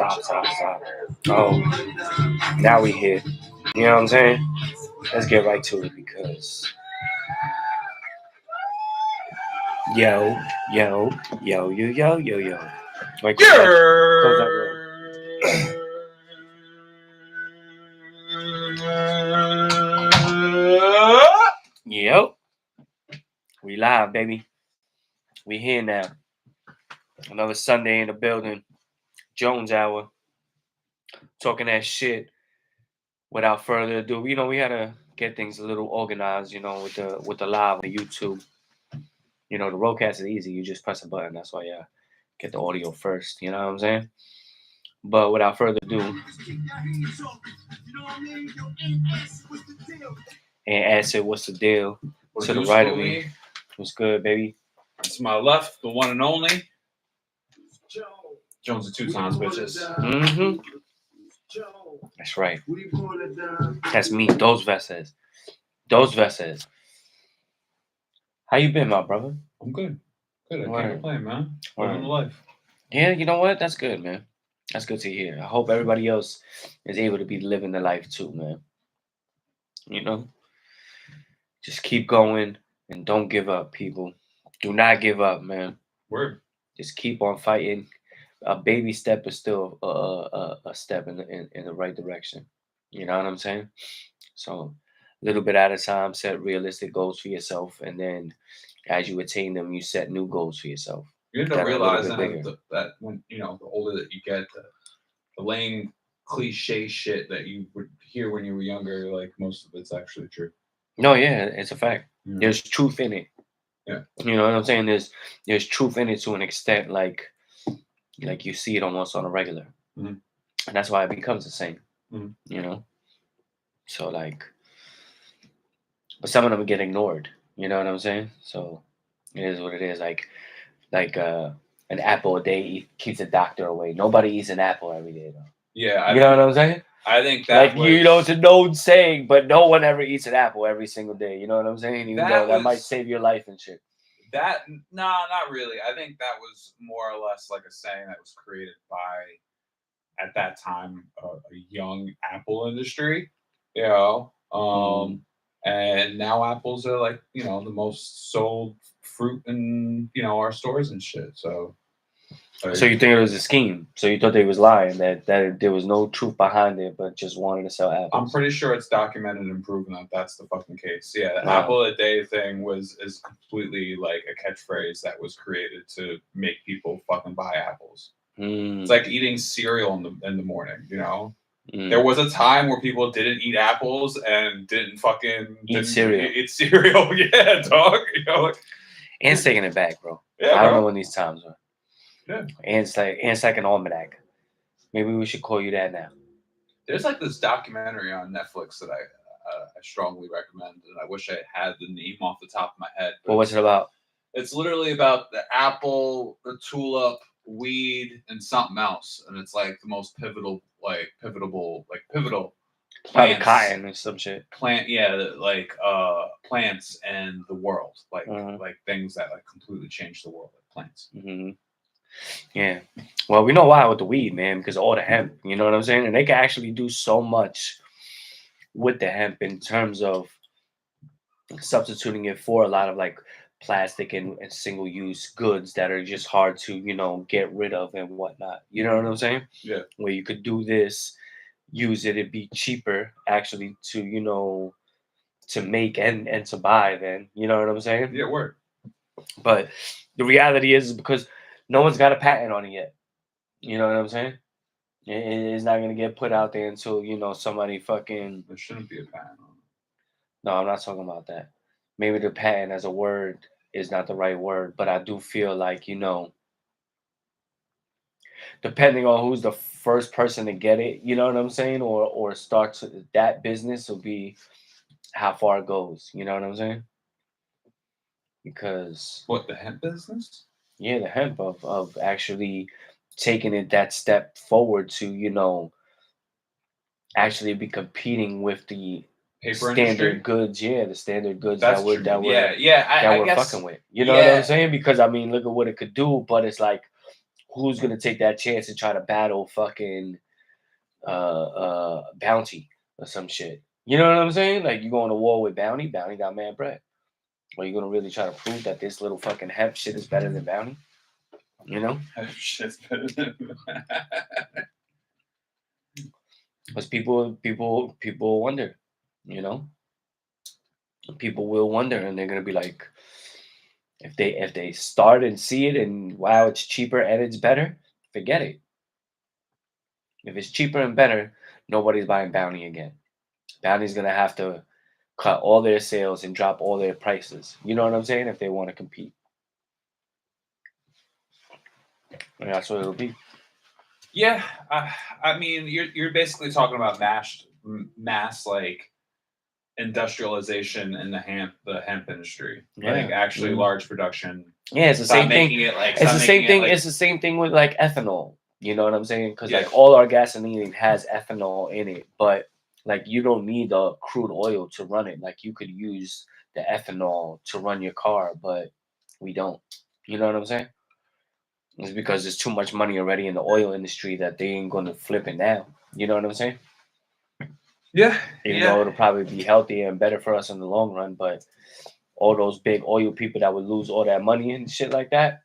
Stop. Oh, now we here. You know what I'm saying? Let's get right to it because yo. Wait, close that door. Yep. We live, baby. We here now. Another Sunday in the building. Jones Hour. Talking that shit. Without further ado, we had to get things a little organized, with the live on YouTube. The roadcast is easy. You just press a button. That's why you get the audio first. You know what I'm saying? But without further ado, and Acid, what's the deal? To the right of me. What's good, baby? To my left, the one and only Jones of Two Times, bitches. Mm-hmm. That's right. That's me. Those Veses. How you been, my brother? I'm good. I can't complain, man. Living life. Yeah, you know what? That's good, man. That's good to hear. I hope everybody else is able to be living the life too, man. Just keep going and don't give up, people. Do not give up, man. Word. Just keep on fighting. A baby step is still a step in the right direction. You know what I'm saying? So a little bit at a time, set realistic goals for yourself, and then as you attain them, you set new goals for yourself. You end up realizing that when the older that you get, the lame cliche shit that you would hear when you were younger, like most of it's actually true. No, yeah, it's a fact. Yeah. There's truth in it. Yeah. You know what I'm saying? There's truth in it to an extent, like you see it almost on a regular. Mm-hmm. And that's why it becomes the same. Mm-hmm. So but some of them get ignored. You know what I'm saying? So it is what it is. Like an apple a day keeps a doctor away. Nobody eats an apple every day, though. Yeah, you know what I'm saying? I think that it's a known saying, but no one ever eats an apple every single day. You know what I'm saying? Even though that might save your life and shit. Not really. I think that was more or less like a saying that was created by, at that time, a young Apple industry. And now apples are like the most sold fruit in our stores and shit. So you think it was a scheme? So you thought they was lying, that there was no truth behind it, but just wanted to sell apples? I'm pretty sure it's documented and proven that that's the fucking case. Yeah, the apple a day thing is completely like a catchphrase that was created to make people fucking buy apples. It's like eating cereal in the morning. There was a time where people didn't eat apples and didn't fucking eat cereal. Yeah, dog. Ant's taking it back, bro. Yeah, I don't know when these times are. Yeah. Ant's like an almanac. Maybe we should call you that now. There's like this documentary on Netflix that I strongly recommend, and I wish I had the name off the top of my head. Well, what's it about? It's literally about the apple, the tulip, weed, and something else, and it's like the most pivotal Probably cotton or some shit. Plants and the world, like things that like completely change the world, like plants. Mm-hmm. Yeah. Well, we know why with the weed, man, because all the hemp, you know what I'm saying? And they can actually do so much with the hemp in terms of substituting it for a lot of like plastic and single-use goods that are just hard to, get rid of and whatnot. You know what I'm saying? Yeah. Where you could do this, use it'd be cheaper actually to, to make and to buy then. You know what I'm saying? Yeah, word. But the reality is because no one's got a patent on it yet. You know what I'm saying? It's not gonna get put out there until somebody fucking. There shouldn't be a patent on it. No, I'm not talking about that. Maybe the patent as a word is not the right word, but I do feel like depending on who's the first person to get it, you know what I'm saying, or start that business will be how far it goes. You know what I'm saying? Because what, the hemp business? Yeah, the hemp of actually taking it that step forward to actually be competing with the paper standard industry? Goods. Yeah, the standard goods That's that we're true. that we're fucking with. You know what I'm saying? Because I mean, look at what it could do, but it's like who's gonna take that chance and try to battle fucking Bounty or some shit? You know what I'm saying? Like you going to war with Bounty? Bounty got mad bread. Are you gonna really try to prove that this little fucking hemp shit is better than Bounty? You know? Shit's better than Because people wonder, you know? People will wonder, and they're gonna be like, if they start and see it, and wow, it's cheaper and it's better, forget it. If it's cheaper and better, nobody's buying Bounty again. Bounty's gonna have to cut all their sales and drop all their prices. You know what I'm saying? If they want to compete, and that's what it'll be. Yeah, I mean, you're basically talking about mass like industrialization in the hemp industry, like Yeah. actually large production. Yeah, it's the Stop same thing. making it like It's stop the same making it, thing. like- It's the same thing with like ethanol. You know what I'm saying? Because Yeah. like all our gasoline has ethanol in it, but like you don't need the crude oil to run it. Like you could use the ethanol to run your car, but we don't. You know what I'm saying? It's because there's too much money already in the oil industry that they ain't gonna flip it now. You know what I'm saying? Yeah, Even though it'll probably be healthier and better for us in the long run, but all those big oil people that would lose all that money and shit like that,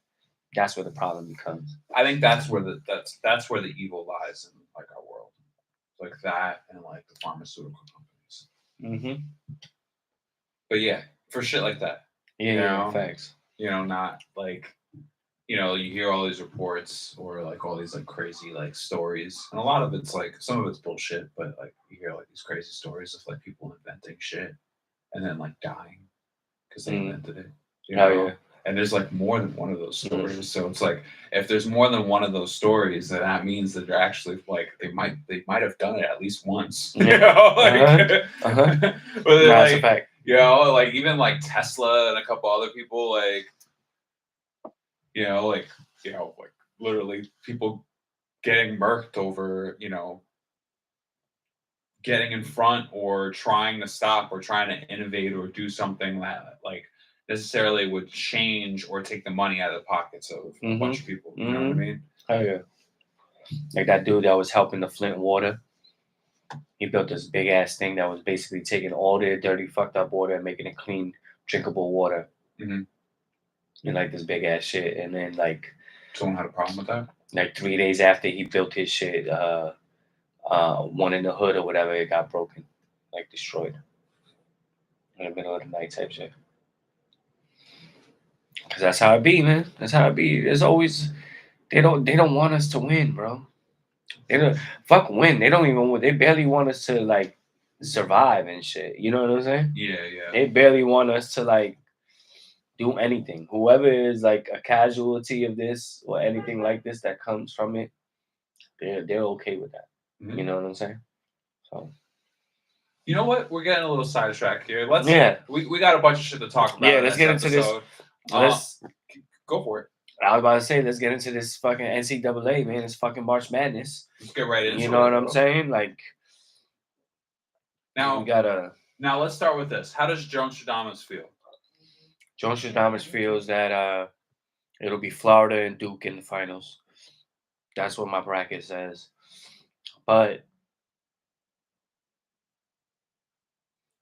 that's where the problem becomes. I think that's where that's where the evil lies in like our world, like that and like the pharmaceutical companies. Mm-hmm. But yeah, for shit like that, Yeah, You yeah, know? facts. not like, you hear all these reports or like all these like crazy like stories, and a lot of it's like some of it's bullshit, but like you hear like these crazy stories of like people inventing shit and then like dying because they invented it. Oh, yeah. And there's like more than one of those stories. So it's like if there's more than one of those stories, then that means that they're actually like they might have done it at least once. Yeah. You know, like, but then, That's a like, fact. like even like Tesla and a couple other people, like like literally people getting murked over getting in front or trying to stop or trying to innovate or do something that like necessarily would change or take the money out of the pockets of a bunch of people. You know what I mean? Oh yeah. Like that dude that was helping the Flint water. He built this big ass thing that was basically taking all their dirty, fucked up water and making it clean, drinkable water. Mhm. And like this big ass shit. And then like Someone had a problem with that? like 3 days after he built his shit, one in the hood or whatever, it got broken, like destroyed in the middle of the night type shit. Cause that's how it be, man. That's how it be. There's always they don't want us to win, bro. They don't fuck win. They don't even. They barely want us to like survive and shit. You know what I'm saying? Yeah. They barely want us to like do anything. Whoever is like a casualty of this or anything like this that comes from it, they're okay with that. Mhm. You know what I'm saying? So You know what? We're getting a little sidetracked here. We got a bunch of shit to talk about. Yeah, let's get into this. Let's go for it. I was about to say, let's get into this fucking NCAA, man. It's fucking March Madness. Let's get right into it. You know what I'm saying? Like, now we gotta. Now let's start with this. How does Jones Stradamus feel? Jones Stradamus feels that it'll be Florida and Duke in the finals. That's what my bracket says. But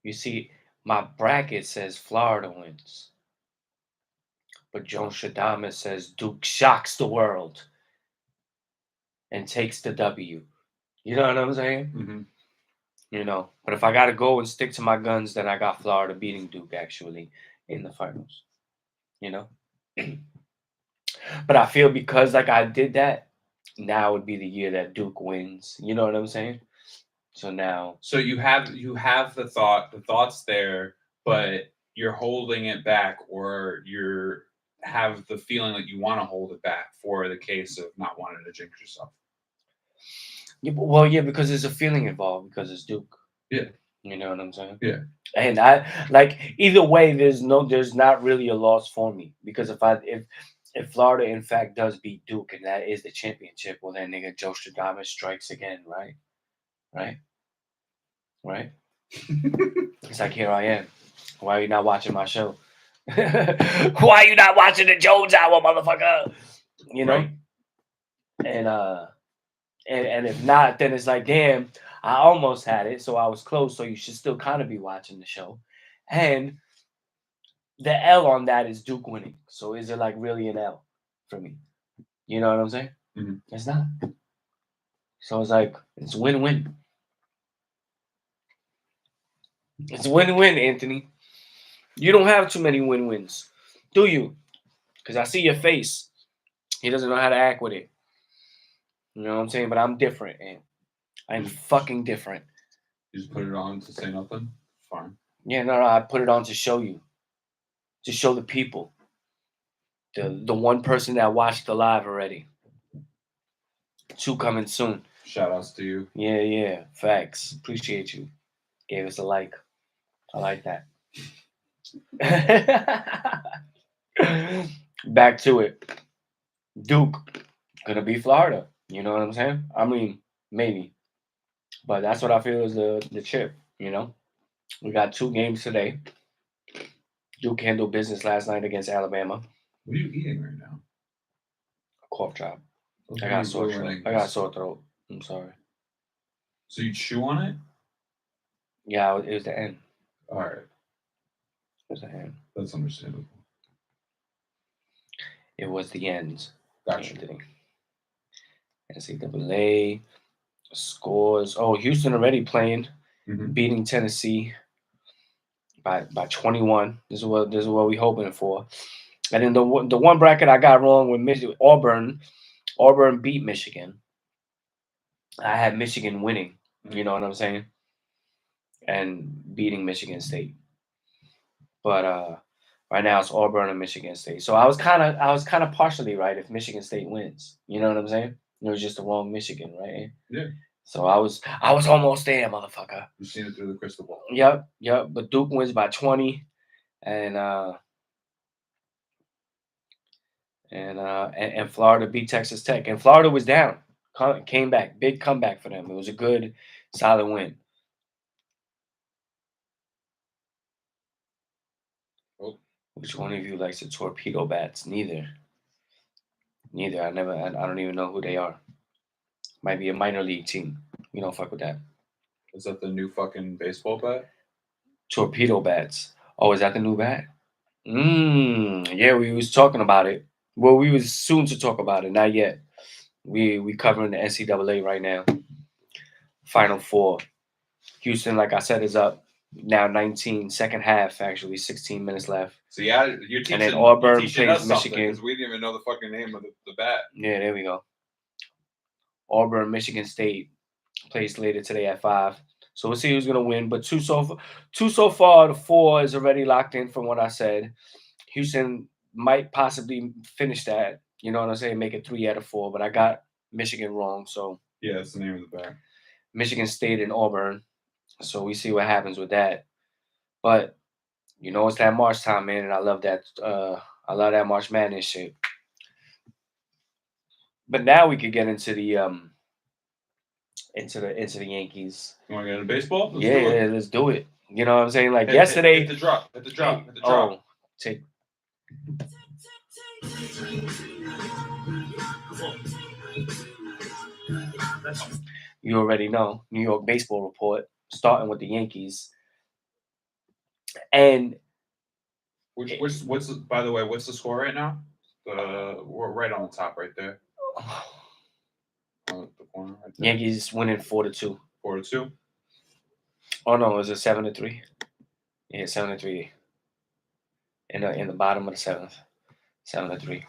you see, my bracket says Florida wins. But Jones Stradamus says Duke shocks the world and takes the W. You know what I'm saying? Mm-hmm. You know, but if I gotta go and stick to my guns, then I got Florida beating Duke actually in the finals. You know, but I feel because like I did that, now would be the year that Duke wins. You know what I'm saying? So now, so you have the thoughts there, but you're holding it back, or you're have the feeling that you want to hold it back for the case of not wanting to jinx yourself. Yeah, because there's a feeling involved because it's Duke. Yeah. You know what I'm saying? Yeah. And I like either way, there's not really a loss for me because if Florida in fact does beat Duke and that is the championship, well then nigga Joe Stradamus strikes again, right? It's like here I am. Why are you not watching my show? Why are you not watching the Jones Hour, motherfucker? You know? Right. And if not, then it's like, damn, I almost had it, so I was close. So you should still kind of be watching the show. And the L on that is Duke winning. So is it like really an L for me? You know what I'm saying? Mhm. It's not. So it's like it's win-win. It's win-win, Anthony. You don't have too many win-wins, do you? Because I see your face. He doesn't know how to act with it. You know what I'm saying? But I'm different, and I'm fucking different. You just put it on to say nothing. Fine. Yeah, no, I put it on to show you, to show the people, the one person that watched the live already. 2 coming soon. Shout outs to you. Yeah, facts. Appreciate you. Gave us a like. I like that. Back to it. Duke gonna be Florida. You know what I'm saying? I mean, maybe, but that's what I feel is the chip. You know, we got 2 games today. Duke handled business last night against Alabama. What are you eating right now? Cough drop. Okay, I got you're sore throat. ruining I got this. sore throat. I'm sorry. So you chew on it? Yeah, it was the end. All right, It was the end. that's understandable. It was the end. Gotcha. Anthony. NCAA scores. Oh, Houston already playing, Mhm. beating Tennessee by 21. This is what we hoping for. And then the one bracket I got wrong with Auburn. Auburn beat Michigan. I had Michigan winning. You know what I'm saying? And beating Michigan State. But right now it's Auburn and Michigan State. So I was kind of partially right if Michigan State wins. You know what I'm saying? It was just the wrong Michigan, right? Yeah. So I was almost there, motherfucker. You've seen it through the crystal ball. Yep. But Duke wins by 20, and Florida beat Texas Tech, and Florida was down, came back, big comeback for them. It was a good, solid win. Oh. Which one of you likes the torpedo bats? Neither. I don't even know who they are. Might be a minor league team. We don't fuck with that. Is that the new fucking baseball bat? Torpedo bats. Oh, is that the new bat? Yeah, we was talking about it. Well, we was soon to talk about it. Not yet. We covering the NCAA right now. Final 4. Houston, like I said, is up now 19. Second half, actually, 16 minutes left. So yeah, you're teaching. And then Auburn teaching plays us something, Michigan. because we didn't even know the fucking name of the bat. Yeah, there we go. Auburn, Michigan State plays later today at 5. So we'll see who's gonna win. But two so far. The 4 is already locked in from what I said. Houston might possibly finish that. You know what I'm saying? Make it 3 out of 4. But I got Michigan wrong. So yeah, that's the name of the bat. Michigan State and Auburn. So we see what happens with that. But you know it's that March time, man, and I love that. I love that March Madness shit. But now we could get into the into the Yankees. You want to get into baseball? Let's do it. You know what I'm saying? Like yesterday. Hit the drop. Oh, take. You already know. New York Baseball Report, starting with the Yankees. And what's by the way, what's the score right now? We're right on the top right there. On the corner right there. Yankees winning 4-2. 4-2. Oh no, is it 7-3? Yeah, 7-3. In the bottom of the 7th, 7-3.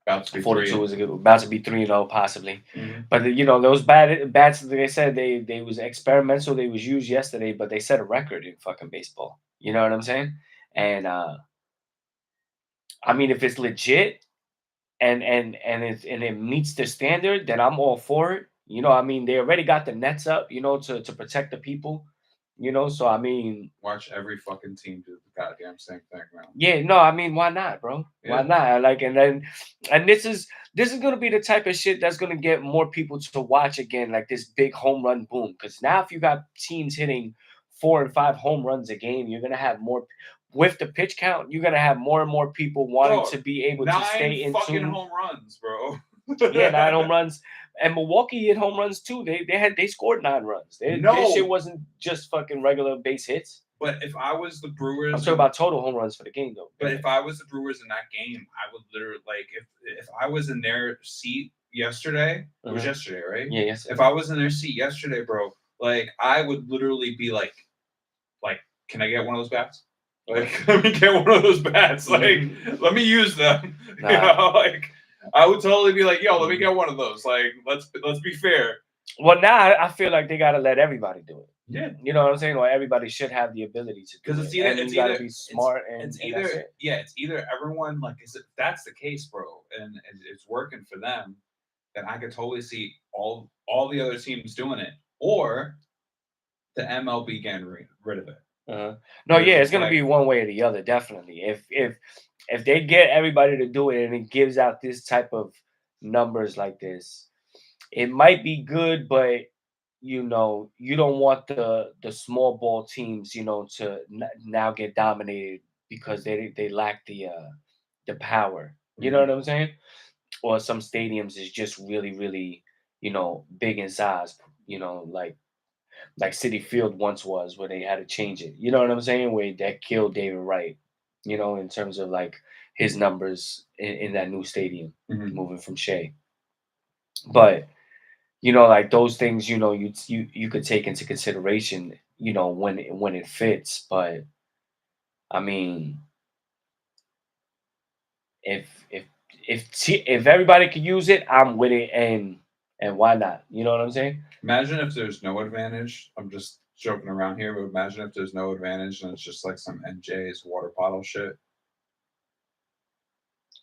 About to be 4-2 is about to be 3-0 possibly. Mm-hmm. But those bats, they said they was experimental. They was used yesterday, but they set a record in fucking baseball. You know what I'm saying? And I mean, if it's legit and it meets the standard, then I'm all for it. You know, I mean, they already got the nets up, you know, to protect the people. You know, so I mean, watch every fucking team do the goddamn same thing, man. Yeah, no, I mean, why not, bro? Yeah. Why not? Like, and this is gonna be the type of shit that's gonna get more people to watch again, like this big home run boom. Because now, if you got teams hitting 4 and 5 home runs a game, you're gonna have more. With the pitch count, you're gonna have more and more people wanting to be able to stay in 9 fucking tune. home runs, bro. Yeah, 9 home runs. And Milwaukee hit home runs too. They scored 9 runs. Their shit wasn't just fucking regular base hits. But if I was the Brewers, I'm talking about total home runs for the game though. But if I was the Brewers in that game, I would literally like if I was in their seat yesterday, it was yesterday, right? Yeah, yes. If I was in their seat yesterday, bro, like I would literally be like, can I get one of those bats? Like, let me get one of those bats. Like, let me use them. Nah. You know, like I would totally be like, yo, let me get one of those. Like, let's be fair. Well, now I feel like they gotta let everybody do it. Yeah, you know what I'm saying. Like everybody should have the ability to do it. Because you gotta be smart it's either everyone like if that's the case, bro, and it's working for them, then I could totally see all the other teams doing it, or the MLB getting rid of it. No, yeah, it's gonna be one way or the other, definitely. If they get everybody to do it and it gives out this type of numbers like this, it might be good, but you know, you don't want the small ball teams, you know, to now get dominated because they lack the power. You know what I'm saying? Or some stadiums is just really, you know, big in size. You know, like City Field once was, where they had to change it. You know what I'm saying? Where that killed David Wright. You know, in terms of like his numbers in that new stadium, moving from Shea. But you know, like those things, you know, you could take into consideration, you know, when it fits. But I mean, if everybody could use it, I'm with it, and why not? You know what I'm saying? Imagine if there's no advantage. I'm just joking around here, but imagine if there's no advantage and it's just like some NJ's water bottle shit.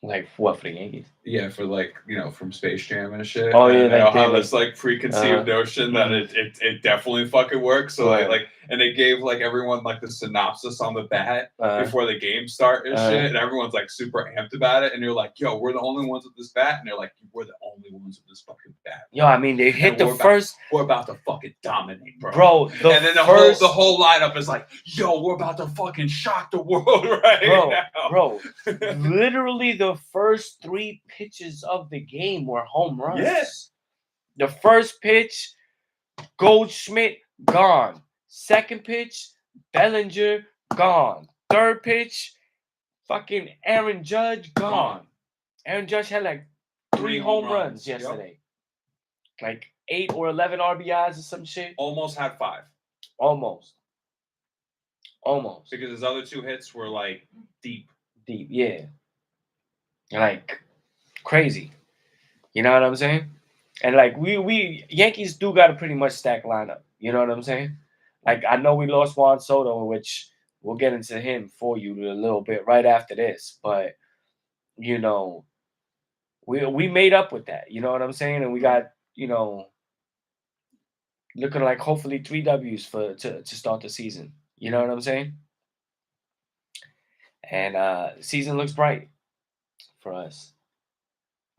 Like what, for the Yankees? Yeah, for like, you know, from Space Jam and shit. Oh and yeah, they all have this like preconceived notion that it definitely fucking works. So like and they gave like everyone like the synopsis on the bat before the game start and shit, and everyone's like super amped about it. And you're like, yo, we're the only ones with this bat, and they're like, we're the only ones with this fucking bat. Yo, I mean, they hit the first. We're about to fucking dominate, bro. Bro, and then the whole lineup is like, yo, we're about to fucking shock the world right now. Bro, literally the first 3 pitches of the game were home runs. Yes. The first pitch, Goldschmidt gone. Second pitch, Bellinger gone. Third pitch, fucking Aaron Judge gone. Aaron Judge had like 3 home runs yesterday. Yep. Like 8 or 11 RBIs or some shit. Almost had 5. Almost. Because his other 2 hits were like deep, yeah. Like crazy. You know what I'm saying? And like we Yankees do got a pretty much stacked lineup. You know what I'm saying? Like I know we lost Juan Soto, which we'll get into him for you a little bit right after this, but you know, we made up with that. You know what I'm saying? And we got, you know, looking like hopefully 3 W's to start the season. You know what I'm saying? And season looks bright for us.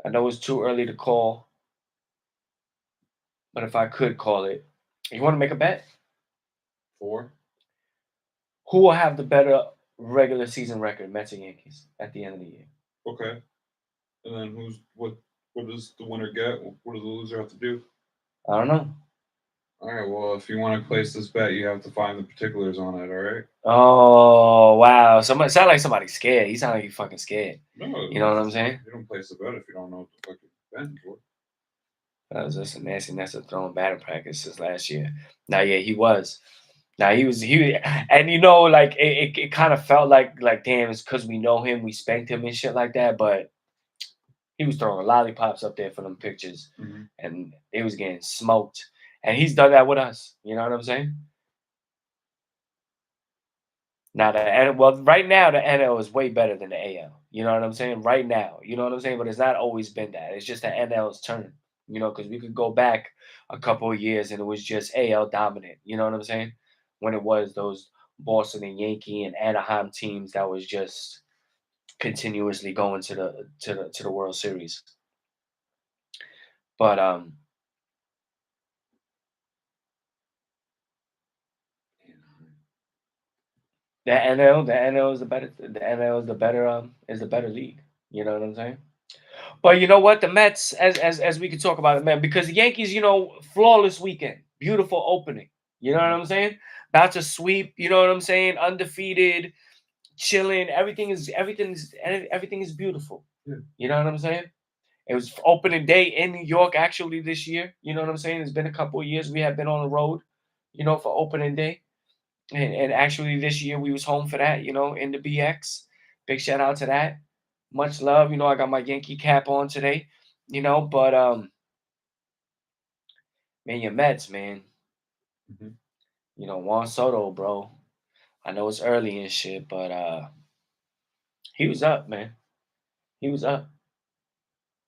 I know it's too early to call, but if I could call it, you want to make a bet? 4. Who will have the better regular season record, Mets and Yankees, at the end of the year? Okay. And then what does the winner get? What does the loser have to do? I don't know. All right. Well, if you want to place this bet, you have to find the particulars on it. All right. Oh wow! Somebody sound like somebody's scared. You sound like you fucking scared. No. You know what I'm saying? You don't place the bet if you don't know what the fuck you're betting for. That was just a nasty nest of throwing batting practices last year. Now, yeah, he was. Now he was, and you know, like it kind of felt like damn, it's because we know him, we spanked him and shit like that. But he was throwing lollipops up there for them pictures, and it was getting smoked. And he's done that with us. You know what I'm saying? Now right now the NL is way better than the AL. You know what I'm saying? Right now, you know what I'm saying? But it's not always been that. It's just the NL's turn. You know, because we could go back a couple of years and it was just AL dominant. You know what I'm saying? When it was those Boston and Yankee and Anaheim teams that was just continuously going to the World Series. But the NL is the better league. You know what I'm saying? But you know what? The Mets, as we could talk about it, man, because the Yankees, flawless weekend, beautiful opening. You know what I'm saying? About to sweep. You know what I'm saying? Undefeated, chilling. Everything is beautiful. Yeah. You know what I'm saying? It was opening day in New York actually this year. You know what I'm saying? It's been a couple of years we have been on the road, for opening day. And actually this year we was home for that, in the BX. Big shout out to that. Much love. I got my Yankee cap on today, but man, your Mets, man. Juan Soto, bro. I know it's early and shit, but he was up, man. He was up.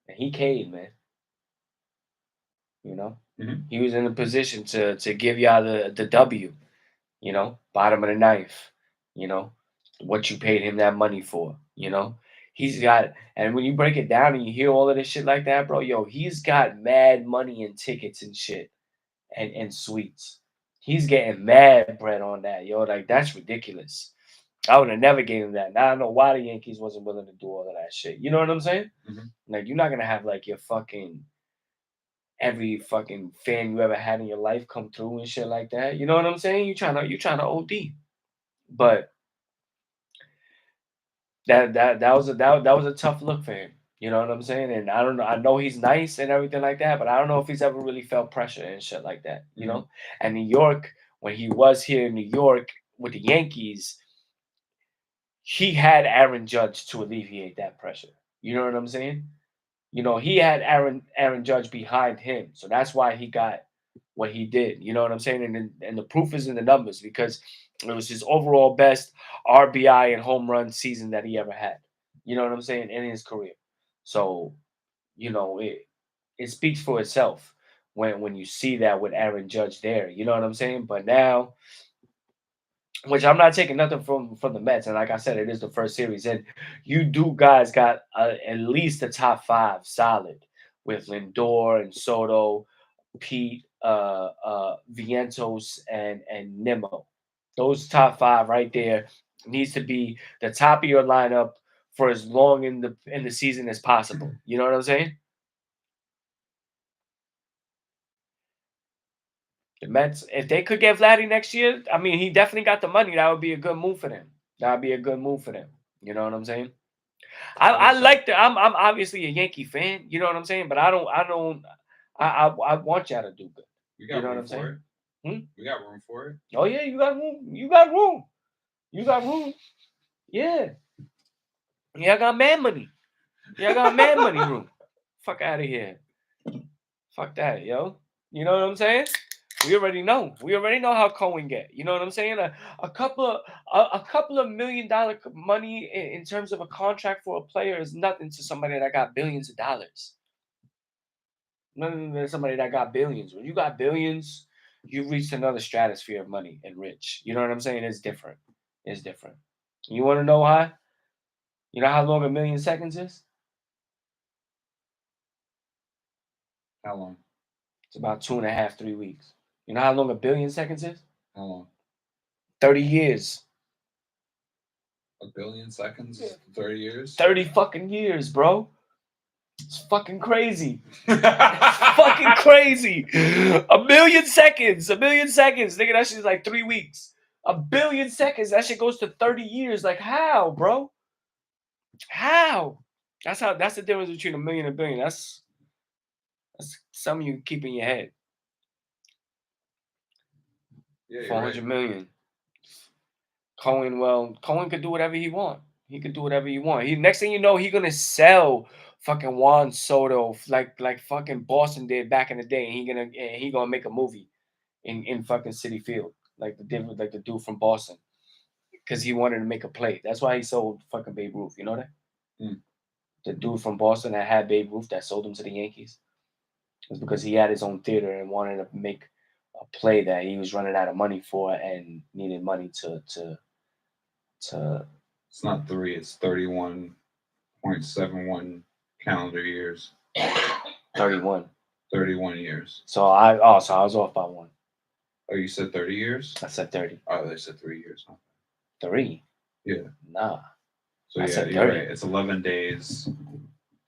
And he caved, man. He was in a position to give y'all the W, bottom of the ninth, what you paid him that money for, He's got, and when you break it down and you hear all of this shit like that, bro, he's got mad money and tickets and shit and suites. He's getting mad bread on that, like that's ridiculous. I would have never gave him that. Now I don't know why the Yankees wasn't willing to do all of that shit. You know what I'm saying? Like you're not gonna have like your fucking every fucking fan you ever had in your life come through and shit like that. You know what I'm saying? You trying to OD. But that was a tough look for him. You know what I'm saying? And I don't know. I know he's nice and everything like that, but I don't know if he's ever really felt pressure and shit like that. And New York, when he was here in New York with the Yankees, he had Aaron Judge to alleviate that pressure. You know what I'm saying? He had Aaron Judge behind him, so that's why he got what he did. You know what I'm saying? And the proof is in the numbers because it was his overall best RBI and home run season that he ever had. You know what I'm saying, in his career. So, it speaks for itself when you see that with Aaron Judge there. You know what I'm saying? But now, which I'm not taking nothing from the Mets, and like I said, it is the first series, and you guys got at least the top five solid with Lindor and Soto, Pete, Vientos, and Nimmo. Those top five right there needs to be the top of your lineup for as long in the season as possible. You know what I'm saying? The Mets, if they could get Vladdy next year, I mean, he definitely got the money. That would be a good move for them. That would be a good move for them. You know what I'm saying? I like the. I'm obviously a Yankee fan. You know what I'm saying? But I want y'all to do good. You know what I'm saying? We got room for it. Oh yeah, you got room. You got room. You got room. Yeah. Y'all got man money. Y'all got man money room. Fuck out of here. Fuck that, yo. You know what I'm saying? We already know. We already know how Cohen get. You know what I'm saying? A couple of $1 million money in terms of a contract for a player is nothing to somebody that got billions of dollars. Nothing to somebody that got billions. When you got billions, you've reached another stratosphere of money and rich. You know what I'm saying? It's different. It's different. You want to know why? You know how long 1,000,000 seconds is? How long? It's about 2.5, 3 weeks. You know how long 1,000,000,000 seconds is? How long? 30 years. 1,000,000,000 seconds? 30 years? 30 fucking years, bro. It's fucking crazy. Fucking crazy. 1,000,000 seconds. 1,000,000 seconds. Nigga, that shit's like 3 weeks. 1,000,000,000 seconds. That shit goes to 30 years. Like, how, bro? How? That's the difference between 1,000,000 and 1,000,000,000. That's something you keep in your head. Yeah, 400 million. Cohen could do whatever he want. He could do whatever he want. Next thing you know, he's gonna sell fucking Juan Soto like fucking Boston did back in the day, and he gonna make a movie in fucking City Field like the dude from Boston because he wanted to make a play. That's why he sold fucking Babe Ruth. You know that? The dude from Boston that had Babe Ruth that sold him to the Yankees was because he had his own theater and wanted to make a play that he was running out of money for and needed money to. It's not 3. It's 31.71 calendar years. 31. 31 years. So I was off by 1. Oh, you said 30 years? I said 30. Oh, they said 3 years. Huh? 3? Yeah. Nah. So yeah, you're right. It's 11 days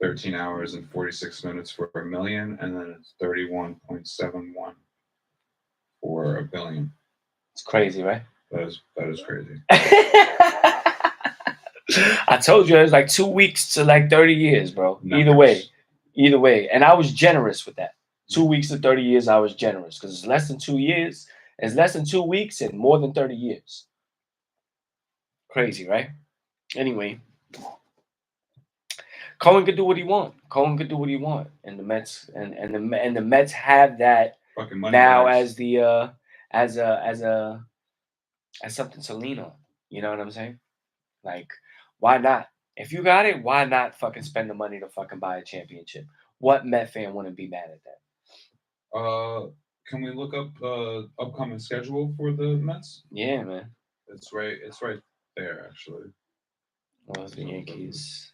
13 hours and 46 minutes for $1 million, and then it's 31.71 for $1 billion. It's crazy, right? That is crazy. I told you it was like 2 weeks to like 30 years, bro. Numbers. Either way, and I was generous with that. 2 weeks to 30 years, I was generous because it's less than 2 years. It's less than 2 weeks and more than 30 years. Crazy, right? Anyway, Cohen could do what he want. And the Mets and the Mets have that Fucking money now bags. as the as something to lean on. You know what I'm saying? Like, why not? If you got it, why not fucking spend the money to fucking buy a championship? What Met fan wouldn't be mad at that? Can we look up the upcoming schedule for the Mets? Yeah, man. It's right there, actually. Well, it's the Yankees.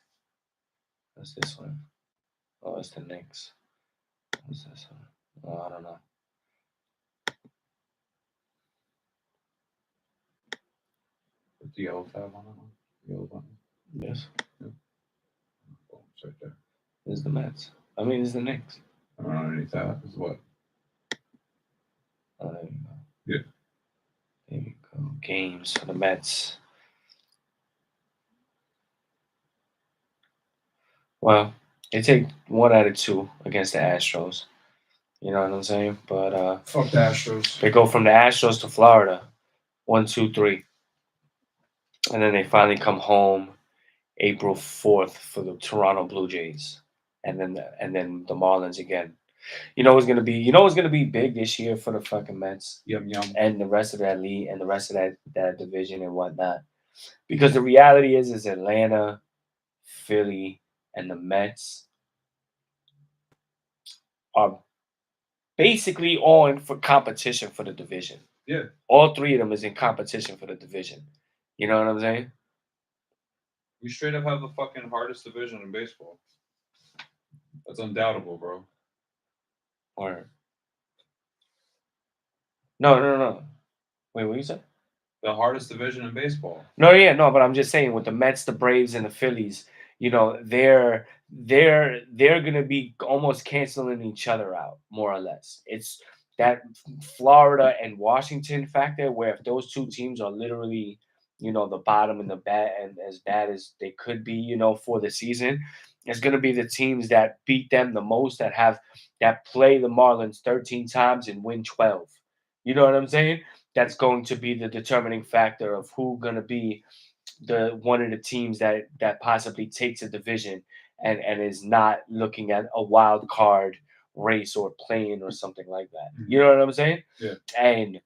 What's this one? Oh, it's the Knicks. What's this one? Oh, I don't know. Put the yellow tab on that one. Yellow button. Yes. Yep. Oh, it's right there. It's the Mets. I mean, it's the Knicks. Underneath that is what? Oh, there you go. Yeah. There you go. Games for the Mets. Well, they take 1 out of 2 against the Astros. You know what I'm saying? But fuck the Astros. They go from the Astros to Florida. 1, 2, 3. And then they finally come home April 4th for the Toronto Blue Jays. And then the Marlins again. You know what's gonna be big this year for the fucking Mets? Yum yum. And the rest of that league and the rest of that division and whatnot. Because the reality is Atlanta, Philly, and the Mets are basically all in for competition for the division. Yeah. All 3 of them is in competition for the division. You know what I'm saying? We straight up have the fucking hardest division in baseball. That's undoubtable, bro. Or no. Wait, what you say? The hardest division in baseball. No, but I'm just saying with the Mets, the Braves, and the Phillies, you know, they're gonna be almost canceling each other out, more or less. It's that Florida and Washington factor where if those 2 teams are literally, you know, the bottom and the bad and as bad as they could be, you know, for the season, it's gonna be the teams that beat them the most that play the Marlins 13 times and win 12. You know what I'm saying? That's going to be the determining factor of who going to be the one of the teams that possibly takes a division and is not looking at a wild card race or playing or something like that. You know what I'm saying? Yeah. And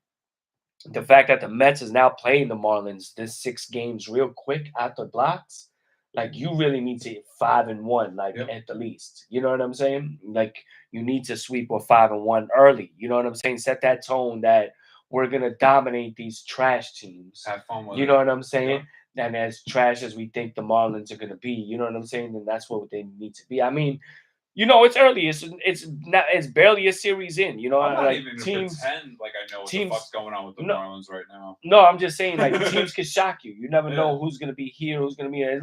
the fact that the Mets is now playing the Marlins this 6 games real quick after blocks, like you really need to hit 5-1, like at the least. You know what I'm saying? Like you need to sweep with 5-1 early. You know what I'm saying? Set that tone that we're gonna dominate these trash teams. Have fun with it. You know what I'm saying? Yeah. And as trash as we think the Marlins are gonna be, you know what I'm saying? Then that's what they need to be. I mean, you know, it's early. It's barely a series in. You know, I'm not like even gonna teams pretend like I know what the fuck's going on with the Marlins right now. No, I'm just saying, like teams can shock you. You never know who's gonna be here, who's gonna be there.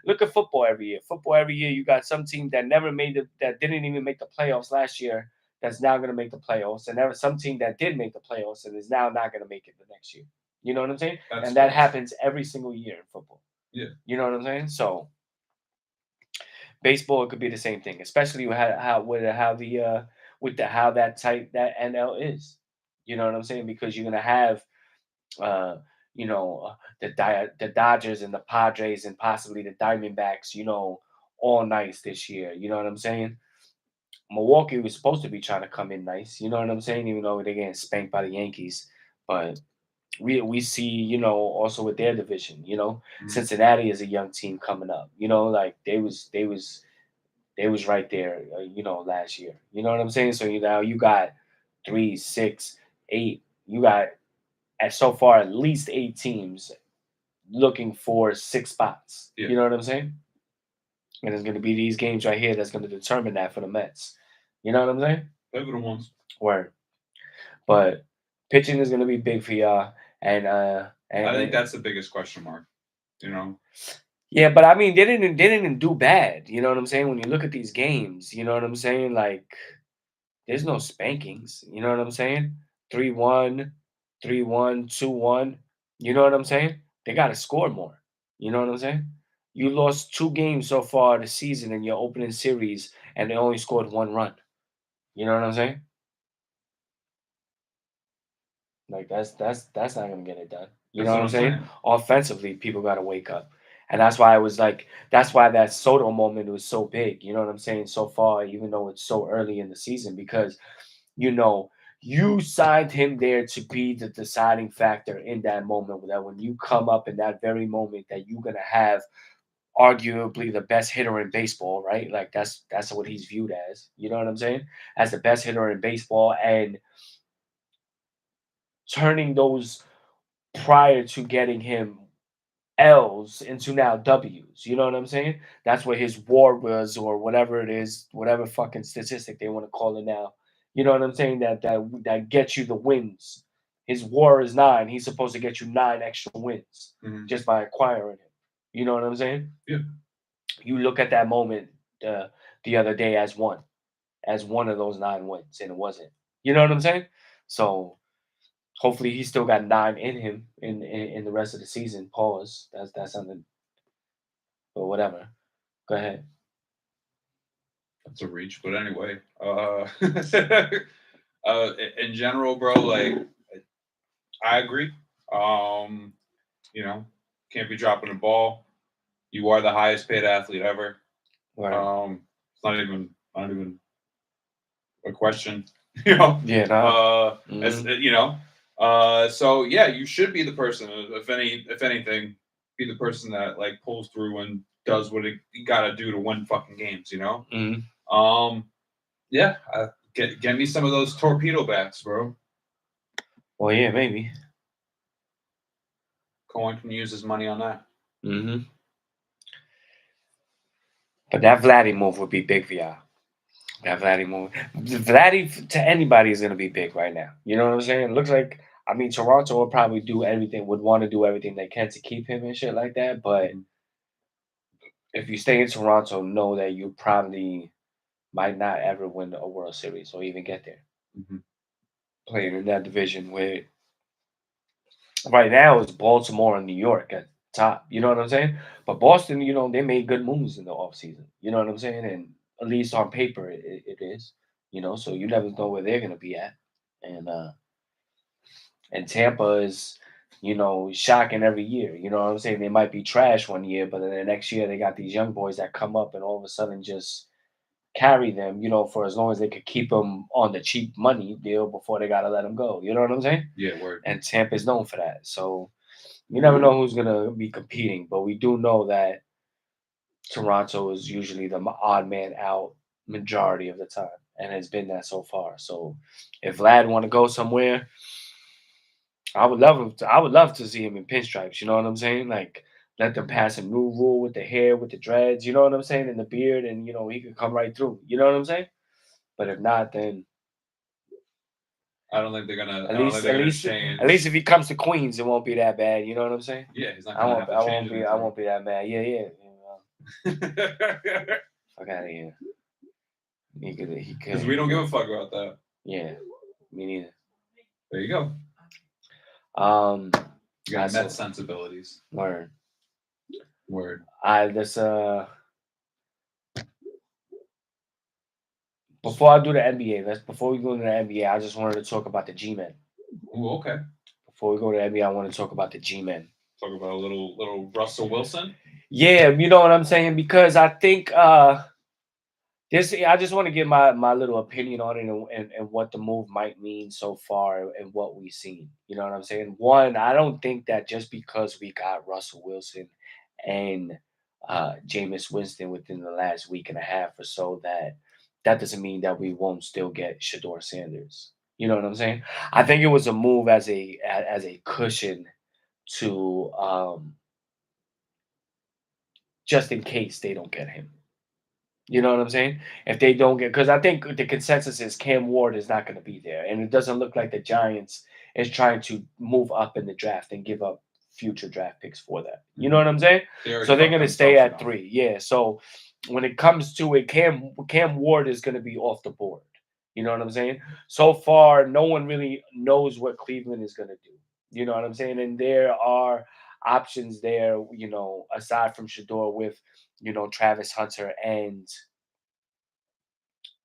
Look at football every year. Football every year, you got some team that never that didn't even make the playoffs last year. That's now gonna make the playoffs, and there was some team that did make the playoffs and is now not gonna make it the next year. You know what I'm saying? And that happens every single year in football. Yeah. You know what I'm saying? So baseball, it could be the same thing, especially with how that tight that NL is. You know what I'm saying? Because you're gonna have the Dodgers and the Padres and possibly the Diamondbacks, you know, all nice this year. You know what I'm saying? Milwaukee was supposed to be trying to come in nice. You know what I'm saying? Even though they're getting spanked by the Yankees, but we see, you know, also with their division, you know, Cincinnati is a young team coming up. You know, like they was right there, you know, last year. You know what I'm saying? So you got 3, 6, 8. You got so far at least 8 teams looking for 6 spots. Yeah. You know what I'm saying? And it's going to be these games right here that's going to determine that for the Mets. You know what I'm saying? Pivotal ones. Word. But pitching is going to be big for y'all, and I think that's the biggest question mark. You know. Yeah, but I mean, they didn't do bad. You know what I'm saying? When you look at these games, you know what I'm saying? Like, there's no spankings. You know what I'm saying? 3-1, 3-1, 2-1. You know what I'm saying? They got to score more. You know what I'm saying? You lost 2 games so far this season in your opening series, and they only scored 1 run. You know what I'm saying? Like that's not gonna get it done. You That's know what what I'm I'm saying? saying. Offensively, people gotta wake up. And that's why I was like, that's why that Soto moment was so big. You know what I'm saying? So far, even though it's so early in the season, because you know, you signed him there to be the deciding factor in that moment. That when you come up in that very moment, that you're gonna have arguably the best hitter in baseball, right? Like that's what he's viewed as. You know what I'm saying? As the best hitter in baseball, and turning those prior to getting him L's into now W's. You know what I'm saying? That's what his WAR was, or whatever it is, whatever fucking statistic they want to call it now. You know what I'm saying? That gets you the wins. His WAR is 9. He's supposed to get you 9 extra wins Mhm. just by acquiring him. You know what I'm saying? Yeah. You look at that moment the other day as one of those 9 wins, and it wasn't. You know what I'm saying? So hopefully he's still got 9 in him in the rest of the season. Pause. That's something, but whatever. Go ahead. That's a reach, but anyway, in general, bro, like I agree. Um, you know, can't be dropping the ball. You are the highest paid athlete ever. Right. It's not even a question. You know, Yeah. Nah. as Hmm. you know, so yeah, you should be the person. If anything, be the person that like pulls through and does what it got to do to win fucking games. You know. Hmm. Um, yeah, get me some of those torpedo bats, bro. Well, yeah, maybe. Cohen can use his money on that. Hmm. But that Vladdy move would be big for y'all. That Vladdy move, Vladdy to anybody is gonna be big right now. You know what I'm saying? Looks like, I mean, Toronto would probably do everything, would want to do everything they can to keep him and shit like that. But Mhm. if you stay in Toronto, know that you probably might not ever win a World Series or even get there. Mhm. Playing in that division where right now it's Baltimore and New York at top. You know what I'm saying? But Boston, they made good moves in the offseason. You know what I'm saying? And at least on paper, it is. So you never know where they're gonna be at. And Tampa is, shocking every year. You know what I'm saying? They might be trash one year, but then the next year they got these young boys that come up and all of a sudden just carry them, for as long as they could keep them on the cheap money deal before they gotta let them go. You know what I'm saying? Yeah, word. And Tampa's known for that. So you never know who's gonna be competing, but we do know that Toronto is usually the odd man out majority of the time, and has been that so far. So if Vlad want to go somewhere, I would love him. I would love to see him in pinstripes. You know what I'm saying? Like let them pass a new rule with the hair, with the dreads. You know what I'm saying? And the beard, and he could come right through. You know what I'm saying? But if not, then I don't think they're gonna. at I don't think least, they're at gonna least, at least change. if he comes to Queens, it won't be that bad. You know what I'm saying? Yeah, he's not I gonna won't. have to I change won't be. I anything. won't be that mad. Yeah, yeah. Fuck out of here. He could. He could. Because we He don't give could. a fuck about that. Yeah. Me neither. There you go. Um. You got So Met sensibilities. word. Word. I this Before I do the NBA, before we go into the NBA, I just wanted to talk about the G-men. Ooh, okay. Before we go to the NBA, I want to talk about the G-men. Talk about a little Russell Wilson. Yeah, you know what I'm saying? Because I think I just want to give my little opinion on it, and what the move might mean so far and what we've seen. You know what I'm saying? One, I don't think that just because we got Russell Wilson and Jameis Winston within the last week and a half or so, that doesn't mean that we won't still get Shador Sanders. You know what I'm saying? I think it was a move as a cushion to just in case they don't get him. You know what I'm saying? If they don't get, because I think the consensus is Cam Ward is not going to be there, and it doesn't look like the Giants is trying to move up in the draft and give up future draft picks for that. You know what I'm saying? They So they're going to stay at three. 3. Yeah. So when it comes to it, Cam Ward is going to be off the board. You know what I'm saying? So far, no one really knows what Cleveland is going to do. You know what I'm saying? And there are options there, aside from Shador with, Travis Hunter and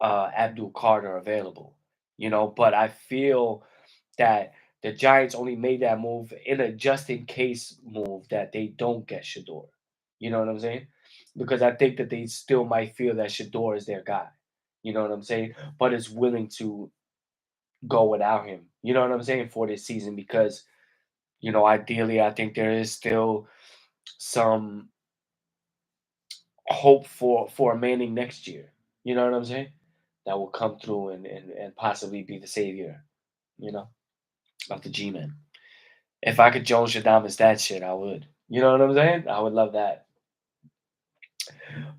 Abdul Carter available. But I feel that the Giants only made that move in a just in case move that they don't get Shador. You know what I'm saying? Because I think that they still might feel that Shador is their guy. You know what I'm saying? But is willing to go without him. You know what I'm saying, for this season because ideally I think there is still some hope for a Manning next year. You know what I'm saying? That will come through and possibly be the savior, you know, of the G Men. If I could Jones Shadamas that shit, I would. You know what I'm saying? I would love that.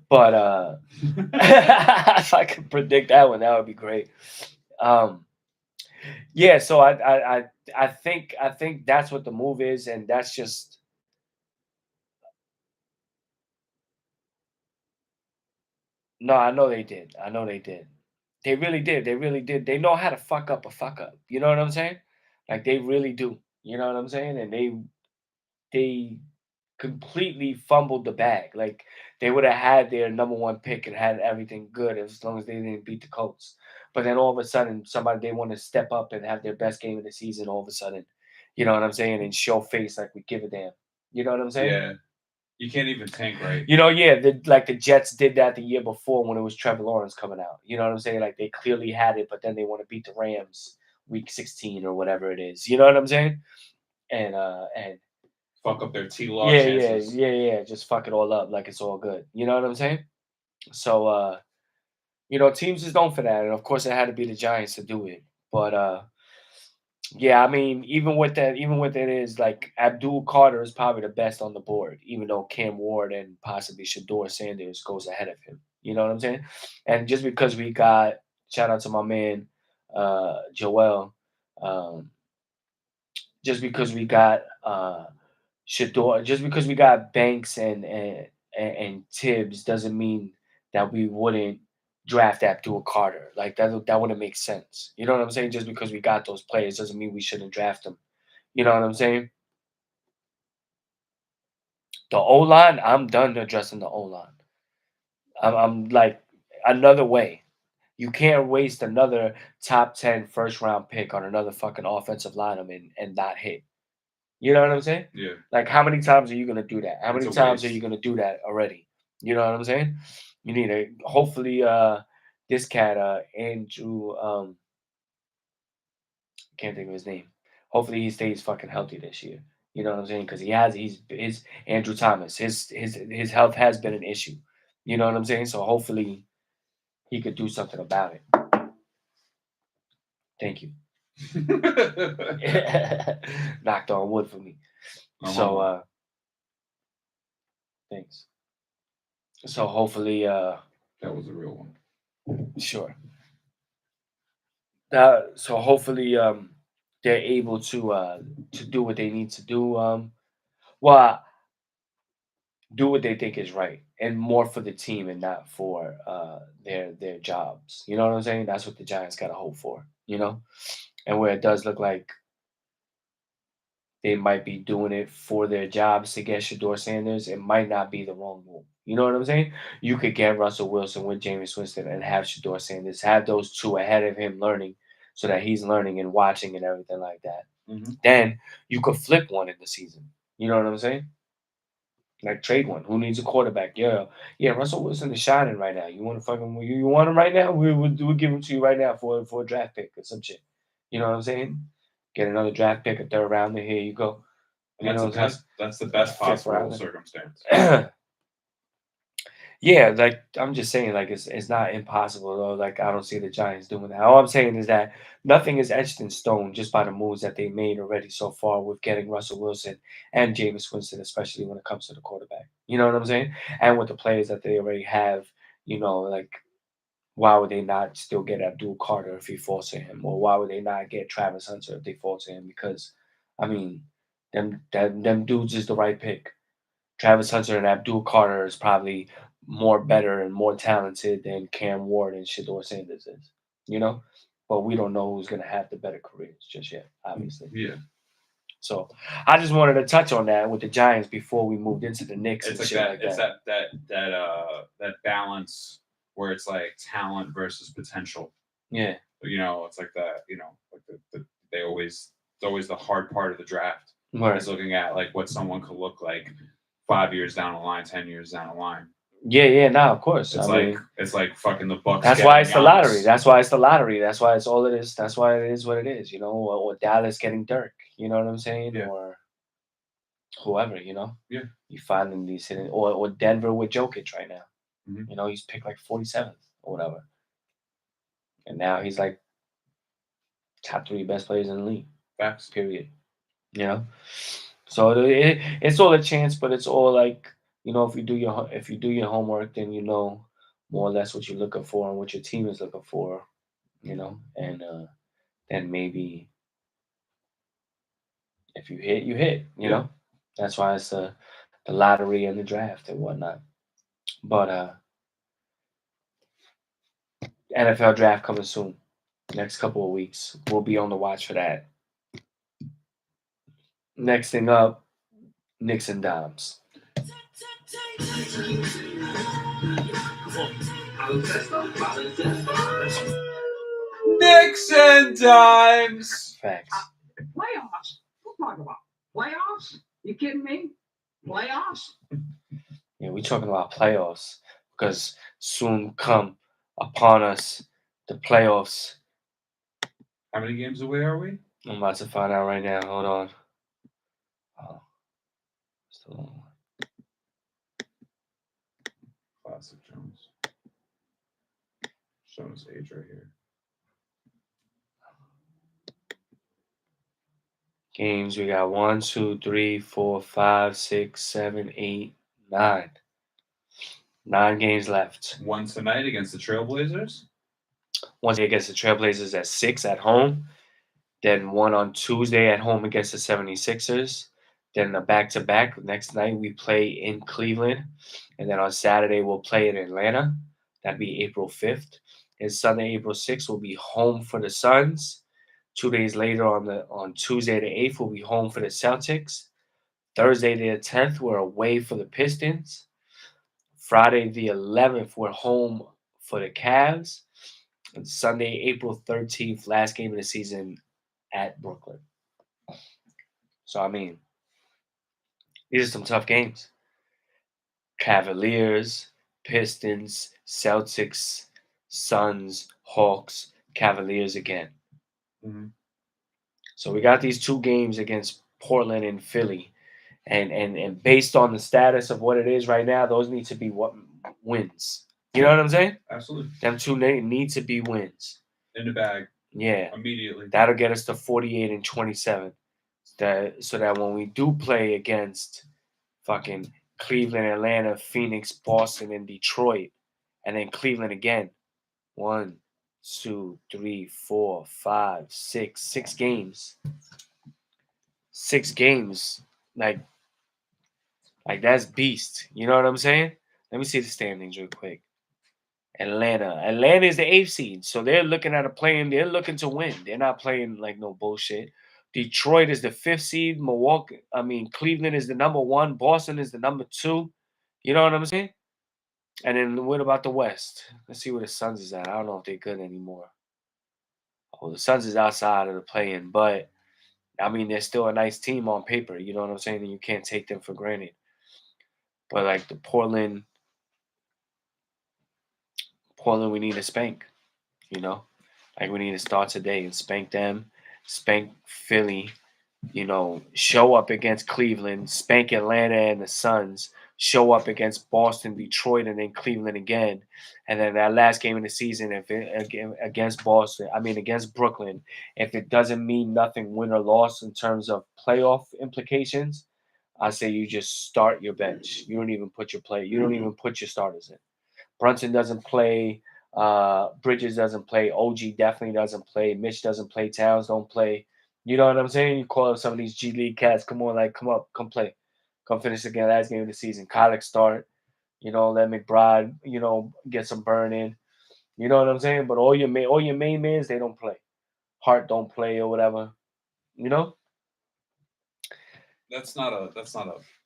But if I could predict that one, that would be great. Yeah, so I think that's what the move is, and that's just no. I know they did. I know they did. They really did. They really did. They know how to fuck up a fuck up. You know what I'm saying? Like they really do. You know what I'm saying? And they completely fumbled the bag. Like they would have had their number one pick and had everything good as long as they didn't beat the Colts. But then all of a sudden, somebody they want to step up and have their best game of the season. All of a sudden, you know what I'm saying, and show face like we give a damn. You know what I'm saying? Yeah. You can't even tank right. Yeah, like the Jets did that the year before when it was Trevor Lawrence coming out. You know what I'm saying? Like they clearly had it, but then they want to beat the Rams week 16 or whatever it is. You know what I'm saying? And fuck up their T-law yeah, chances. yeah. Just fuck it all up like it's all good. You know what I'm saying? So teams is known for that, and of course it had to be the Giants to do it. But yeah, I mean, even with it is like Abdul Carter is probably the best on the board, even though Cam Ward and possibly Shador Sanders goes ahead of him. You know what I'm saying? And just because we got shout out to my man Joel, um, just because we got Shador, just because we got Banks and Tibbs doesn't mean that we wouldn't draft Abdul Carter. Like that wouldn't make sense. You know what I'm saying? Just because we got those players doesn't mean we shouldn't draft them. You know what I'm saying? The O line, I'm done addressing the O line. I'm like another way. You can't waste another top 10 first round pick on another fucking offensive lineman and not hit. You know what I'm saying? Yeah. Like, how many times are you gonna do that? How It's many a times are waste. you gonna do that already? You know what I'm saying? You need to hopefully this cat Andrew can't think of his name. Hopefully he stays fucking healthy this year. You know what I'm saying? Because he's Andrew Thomas. His health has been an issue. You know what I'm saying? So hopefully he could do something about it. Thank you. Knocked on wood for me. So thanks. So hopefully that was a real one. Sure. So hopefully they're able to do what they need to do. Well, do what they think is right and more for the team and not for their jobs. You know what I'm saying? That's what the Giants got to hope for. And where it does look like they might be doing it for their jobs to get Shador Sanders, it might not be the wrong move. You know what I'm saying? You could get Russell Wilson with Jameis Winston and have Shador Sanders, have those two ahead of him learning so that he's learning and watching and everything like that. Mm-hmm. Then you could flip one in the season. You know what I'm saying? Like trade one. Who needs a quarterback? Yeah. Russell Wilson is shining right now. You want to fucking you want him right now? We'll give him to you right now for a draft pick or some shit. You know what I'm saying? Get another draft pick, a third rounder. Here you go. That's the best possible circumstance. Yeah, like I'm just saying, like it's not impossible though. Like I don't see the Giants doing that. All I'm saying is that nothing is etched in stone just by the moves that they made already so far with getting Russell Wilson and Jameis Winston, especially when it comes to the quarterback. You know what I'm saying? And with the players that they already have, like why would they not still get Abdul Carter if he falls to him, or why would they not get Travis Hunter if they fall to him? Because, I mean, them dudes is the right pick. Travis Hunter and Abdul Carter is probably more better and more talented than Cam Ward and Shedeur Sanders is. You know, but we don't know who's gonna have the better careers just yet, obviously. Yeah. So I just wanted to touch on that with the Giants before we moved into the Knicks It's and like shit that. like It's that. that balance where it's like talent versus potential. Yeah. It's like that. Like they always. It's always the hard part of the draft. Right. Is looking at like what someone could look like 5 years down the line, 10 years down the line. Yeah, no, of course. It's like fucking the Bucks. That's why it's the lottery. That's why it's the lottery. That's why it's all it is. That's why it is what it is. Or Dallas getting Dirk. You know what I'm saying? Yeah. Or whoever. Yeah. You find these sitting, or Denver with Jokic right now. Mm-hmm. He's picked like 47th or whatever, and now he's like top 3 best players in the league. Facts. Period. So it's all a chance, but it's all like if you do your homework, then more or less what you're looking for and what your team is looking for, and then maybe if you hit, you hit. Yeah. That's why it's the lottery and the draft and whatnot. But NFL draft coming soon, next couple of weeks. We'll be on the watch for that. Next thing up, Knicks and Dimes. Knicks and Dimes. Facts. Playoffs? We'll talk about playoffs. You kidding me? Playoffs? Yeah, we're talking about playoffs because soon come upon us the playoffs. How many games away are we? I'm about to find out right now. Hold on. Oh, still Classic Jones. Showing his age right here. games. We got 1, 2, 3, 4, 5, 6, 7, 8, 9. 9 games left. One tonight against the Trailblazers. One against the Trailblazers at 6 at home. Then one on Tuesday at home against the 76ers. Then a back-to-back. Next night we play in Cleveland. And then on Saturday we'll play in Atlanta. That'd be April 5th. And Sunday, April 6th, we'll be home for the Suns. 2 days later on Tuesday the 8th, we'll be home for the Celtics. Thursday the 10th, we're away for the Pistons. Friday the 11th, we're home for the Cavs. And Sunday, April 13th, last game of the season at Brooklyn. So, I mean, these are some tough games. Cavaliers, Pistons, Celtics, Suns, Hawks, Cavaliers again. Mm-hmm. So we got these 2 games against Portland and Philly. And based on the status of what it is right now, those need to be what wins. You know what I'm saying? Absolutely. Them 2 need to be wins. In the bag. Yeah. Immediately. That'll get us to 48 and 27. So that when we do play against fucking Cleveland, Atlanta, Phoenix, Boston, and Detroit, and then Cleveland again. 1, 2, 3, 4, 5, 6. 6 games. 6 games. Like that's beast. You know what I'm saying? Let me see the standings real quick. Atlanta is the 8th seed, so they're looking at they're looking to win. They're not playing like no bullshit. Detroit is the 5th seed. Cleveland is the number 1. Boston is the number 2. You know what I'm saying? And then what about the West? Let's see where the Suns is at. I don't know if they're good anymore. Oh, the Suns is outside of the play-in, but they're still a nice team on paper. You know what I'm saying? And you can't take them for granted. But like the Portland, we need to spank. Like we need to start today and spank them, spank Philly. Show up against Cleveland, spank Atlanta and the Suns, show up against Boston, Detroit, and then Cleveland again. And then that last game of the season, against Brooklyn, if it doesn't mean nothing, win or loss in terms of playoff implications, I say you just start your bench. You don't even put your starters in. Brunson doesn't play. Bridges doesn't play. OG definitely doesn't play. Mitch doesn't play. Towns don't play. You know what I'm saying? You call up some of these G League cats. Come on, like, come up, come play, come finish the game, last game of the season. College start. Let McBride, get some burn in. You know what I'm saying? But all your main mans, they don't play. Hart don't play or whatever. You know? That's not a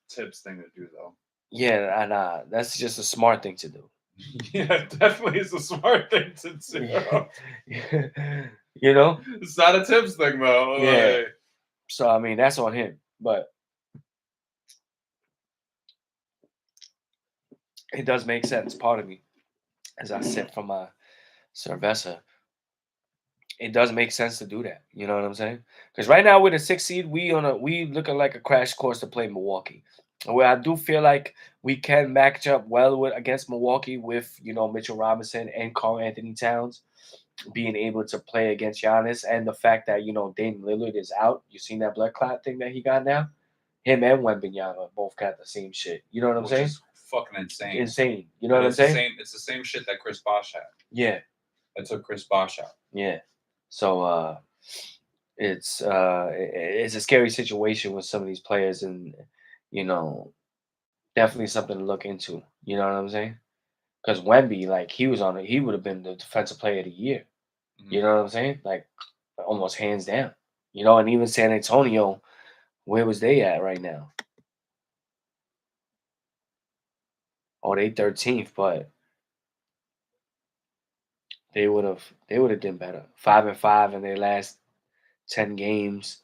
Tibbs thing to do though. Yeah, and that's just a smart thing to do. Yeah, definitely is a smart thing to do. You know? It's not a Tibbs thing though. Yeah. Like, So I mean, that's on him. But it does make sense. Part of me, as I sip from my cerveza, it does make sense to do that. You know what I'm saying? Because right now with a 6 seed, we looking like a crash course to play Milwaukee. Where I do feel like we can match up well against Milwaukee with Mitchell Robinson and Karl Anthony Towns being able to play against Giannis, and the fact that Dame Lillard is out. You seen that blood clot thing that he got now? Him and Wembanyama both got the same shit. You know what I'm which saying? is fucking insane. Insane. You know But what I'm it's the saying? same. It's the same shit that Chris Bosh had. Yeah. That took Chris Bosh out. Yeah. So it's a scary situation with some of these players, and definitely something to look into. You know what I'm saying? Because Wemby, like he would have been the defensive player of the year. You know what I'm saying? Like almost hands down. And even San Antonio, where was they at right now? Oh, they 13th, but they would have done better. 5-5 in their last 10 games.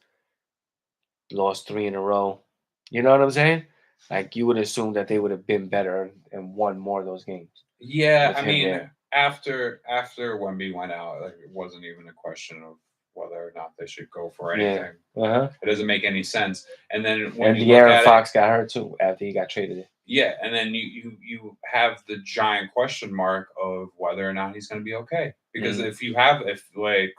Lost 3 in a row. You know what I'm saying? Like you would assume that they would have been better and won more of those games. Yeah, with I him mean, there. after Wemby went out, like it wasn't even a question of whether or not they should go for Yeah. anything. Uh-huh. It doesn't make any sense. And then when And you look De'Aaron at Fox got hurt too after he got traded. yeah, and then you have the giant question mark of whether or not he's going to be okay. Because Mhm. if like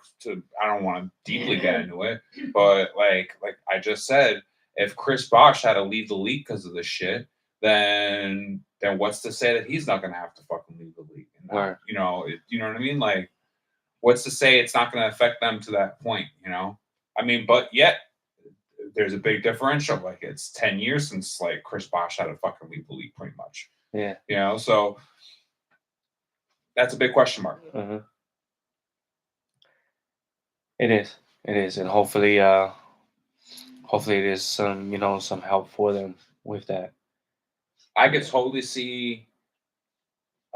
I don't want to deeply get into it, but like I just said, if Chris Bosh had to leave the league because of this shit, then what's to say that he's not going to have to fucking leave the league? And Right. you know what I mean? Like, what's to say it's not going to affect them to that point? I mean, but yet there's a big differential. Like it's 10 years since like Chris Bosh had to fucking leave the league, pretty much. Yeah. So that's a big question mark. Uh-huh. It is, and hopefully there's some help for them with that. I could totally see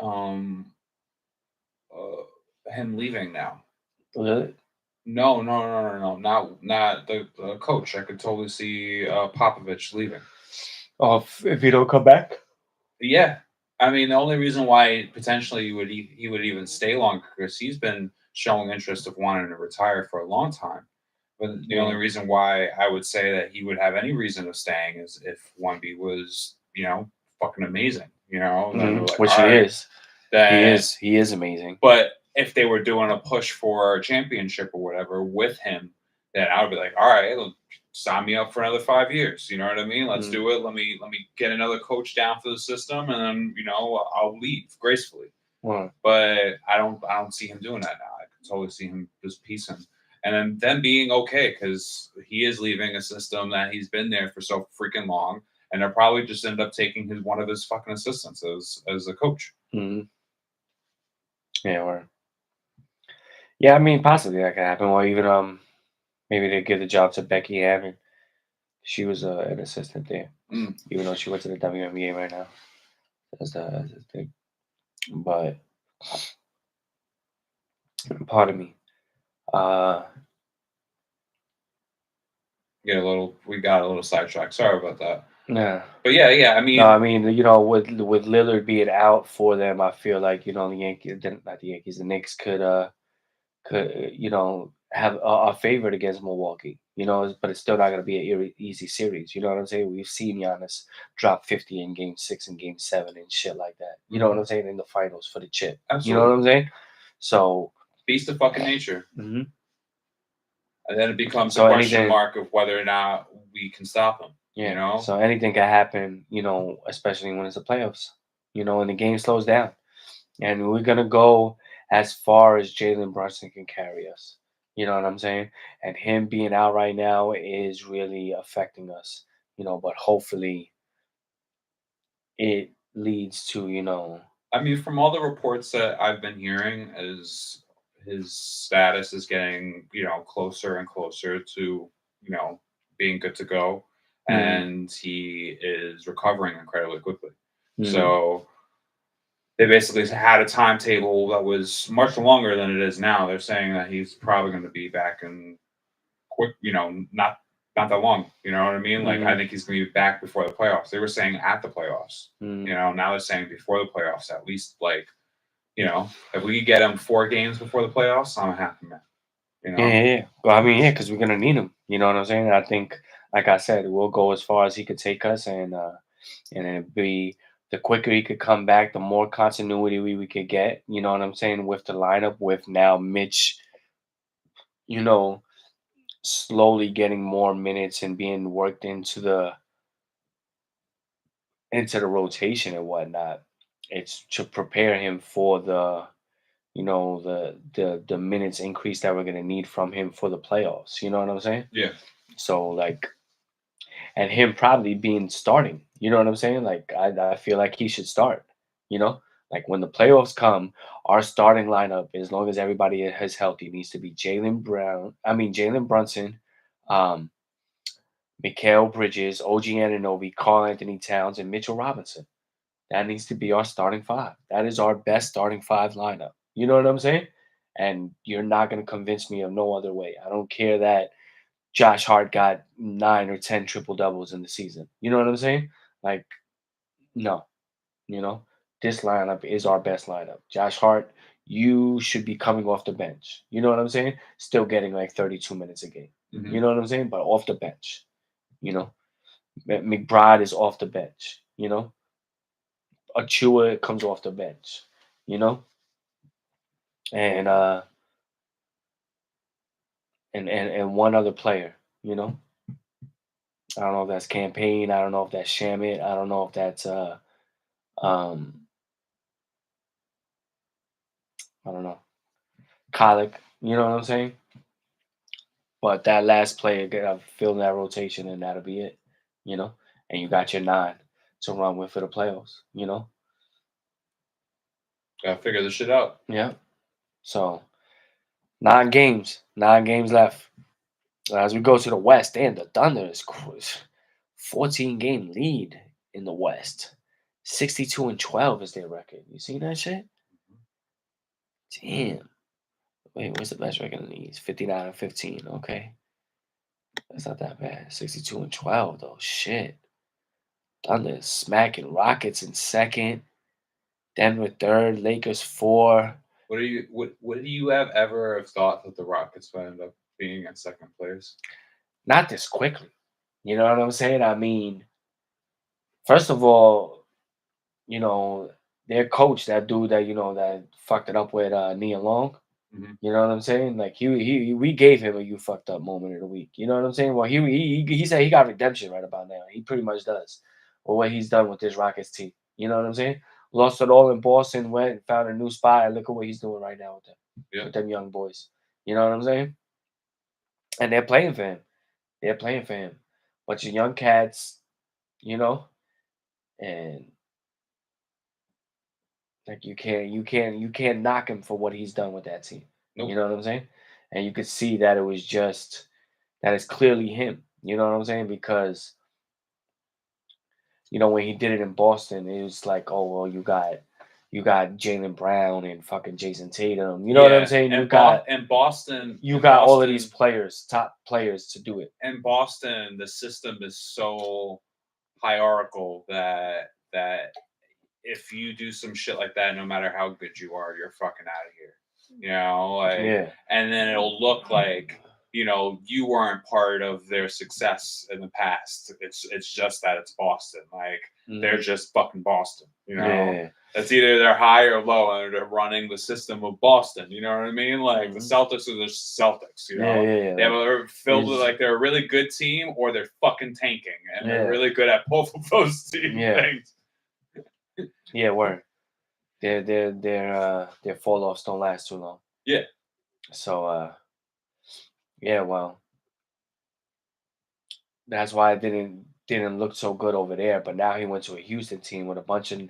um him leaving now. Really? No, not the coach. I could totally see Popovich leaving. Oh, if he don't come back? Yeah, I mean the only reason why potentially he would even stay longer because he's been showing interest of wanting to retire for a long time. But the only reason why I would say that he would have any reason of staying is if Wemby was, fucking amazing. Then like, Which all he right, is. then- He is amazing. But if they were doing a push for a championship or whatever with him, then I would be like, all right, sign me up for another 5 years. You know what I mean? Let's do it. Let me get another coach down for the system, and then I'll leave gracefully. Right. But I don't see him doing that now. I can totally see him just piecing, and then them being okay because he is leaving a system that he's been there for so freaking long, and they'll probably just end up taking one of his fucking assistants as a coach. Mm-hmm. Yeah, or yeah, I mean possibly that could happen. Or even maybe they give the job to Becky Hammond. She was an assistant there, even though she went to the WNBA right now. That's the thing. But pardon me. We got a little sidetracked. Sorry about that. Nah. But yeah. I mean, No, I mean, with Lillard being out for them, I feel like the Yankees, not the Yankees, the Knicks could have a favorite against Milwaukee. But it's still not going to be an easy series. You know what I'm saying? We've seen Giannis drop 50 in Game 6 and Game 7 and shit like that. You know what I'm saying? In the finals for the chip. Absolutely. You know what I'm saying? So beast of fucking nature. Mm-hmm. And then it becomes a question mark of whether or not we can stop him. Yeah. So anything can happen, especially when it's the playoffs, and the game slows down. And we're going to go as far as Jalen Brunson can carry us. You know what I'm saying? And him being out right now is really affecting us. But hopefully it leads to I mean, from all the reports that I've been hearing, is his status is getting, closer and closer to, being good to go, Mhm. and he is recovering incredibly quickly. Mhm. So they basically had a timetable that was much longer than it is now. They're saying that he's probably going to be back in quick, not that long. You know what I mean? Like, I Mhm. think he's going to be back before the playoffs. They were saying at the playoffs. Mhm. Now they're saying before the playoffs, at least, like, if we could get him 4 games before the playoffs, I'm a happy man. Yeah, yeah, yeah. Well, I mean, yeah, because we're gonna need him. You know what I'm saying? I think, like I said, we'll go as far as he could take us, and it'd be the quicker he could come back, the more continuity we could get. You know what I'm saying? With the lineup, with now Mitch, you know, slowly getting more minutes and being worked into the rotation and whatnot. It's to prepare him for the minutes increase that we're gonna need from him for the playoffs. You know what I'm saying? Yeah. So like, and him probably being starting. You know what I'm saying? Like I feel like he should start. You know, like when the playoffs come, our starting lineup, as long as everybody is healthy, needs to be Jalen Brunson, um, Mikal Bridges, OG Ananobi, Carl Anthony Towns, and Mitchell Robinson. That needs to be our starting five. That is our best starting five lineup. You know what I'm saying? And you're not going to convince me of no other way. I don't care that Josh Hart got 9 or 10 triple doubles in the season. You know what I'm saying? Like, no, you know, this lineup is our best lineup. Josh Hart, you should be coming off the bench. You know what I'm saying? Still getting like 32 minutes a game. Mm-hmm. You know what I'm saying? But off the bench. You know, McBride is off the bench. Achua comes off the bench. You know, and and one other player. You know, I don't know if that's Campaign. I don't know if that's Shamit. I don't know if that's um I don't know, Colic. You know what I'm saying? But that last player got to fill that rotation, and that'll be it. You know, and you got your 9 to run with for the playoffs. You know, Gotta figure this shit out. yeah. So 9 games left. As we go to the West, and the Thunder is 14-game lead in the West. 62-12 is their record. You see that shit? Damn. Wait, what's the best record in the East? 59-15. Okay. That's not that bad. 62-12 though. Shit. Thunder is smacking Rockets in second. Denver third. Lakers 4. What do you have ever have thought that the Rockets would end up being in second place? Not this quickly. You know what I'm saying? I mean, first of all, you know, their coach, that dude that fucked it up with Nia Long. Mm-hmm. You know what I'm saying? Like we gave him a you fucked up moment of the week. You know what I'm saying? Well, he said he got redemption right about now. He pretty much does. Or what he's done with this Rockets team. You know what I'm saying? Lost it all in Boston, went and found a new spot, and look at what he's doing right now with them. Yeah. With them young boys. You know what I'm saying? And they're playing for him. They're playing for him. Bunch of young cats, and like you can't knock him for what he's done with that team. Nope. You know what I'm saying? And you could see that it was just that is clearly him. You know what I'm saying? Because when he did it in Boston, it was like, oh well, you got Jaylen Brown and fucking Jason Tatum. You know what I'm saying? And You got Boston. all of these players, top players, to do it. In Boston, the system is so hierarchical that if you do some shit like that, no matter how good you are, you're fucking out of here. Yeah. And then it'll look like you weren't part of their success in the past. It's just that it's Boston. Like they're just fucking Boston. Yeah. It's either they're high or low, and they're running the system of Boston. You know what I mean? Like the Celtics are the Celtics. Yeah. They're filled with like they're a really good team, or they're fucking tanking, and they're Yeah. really good at both of those things. Yeah, word. Their fall offs don't last too long. Yeah. So Yeah, well, that's why it didn't look so good over there. But now he went to a Houston team with a bunch of,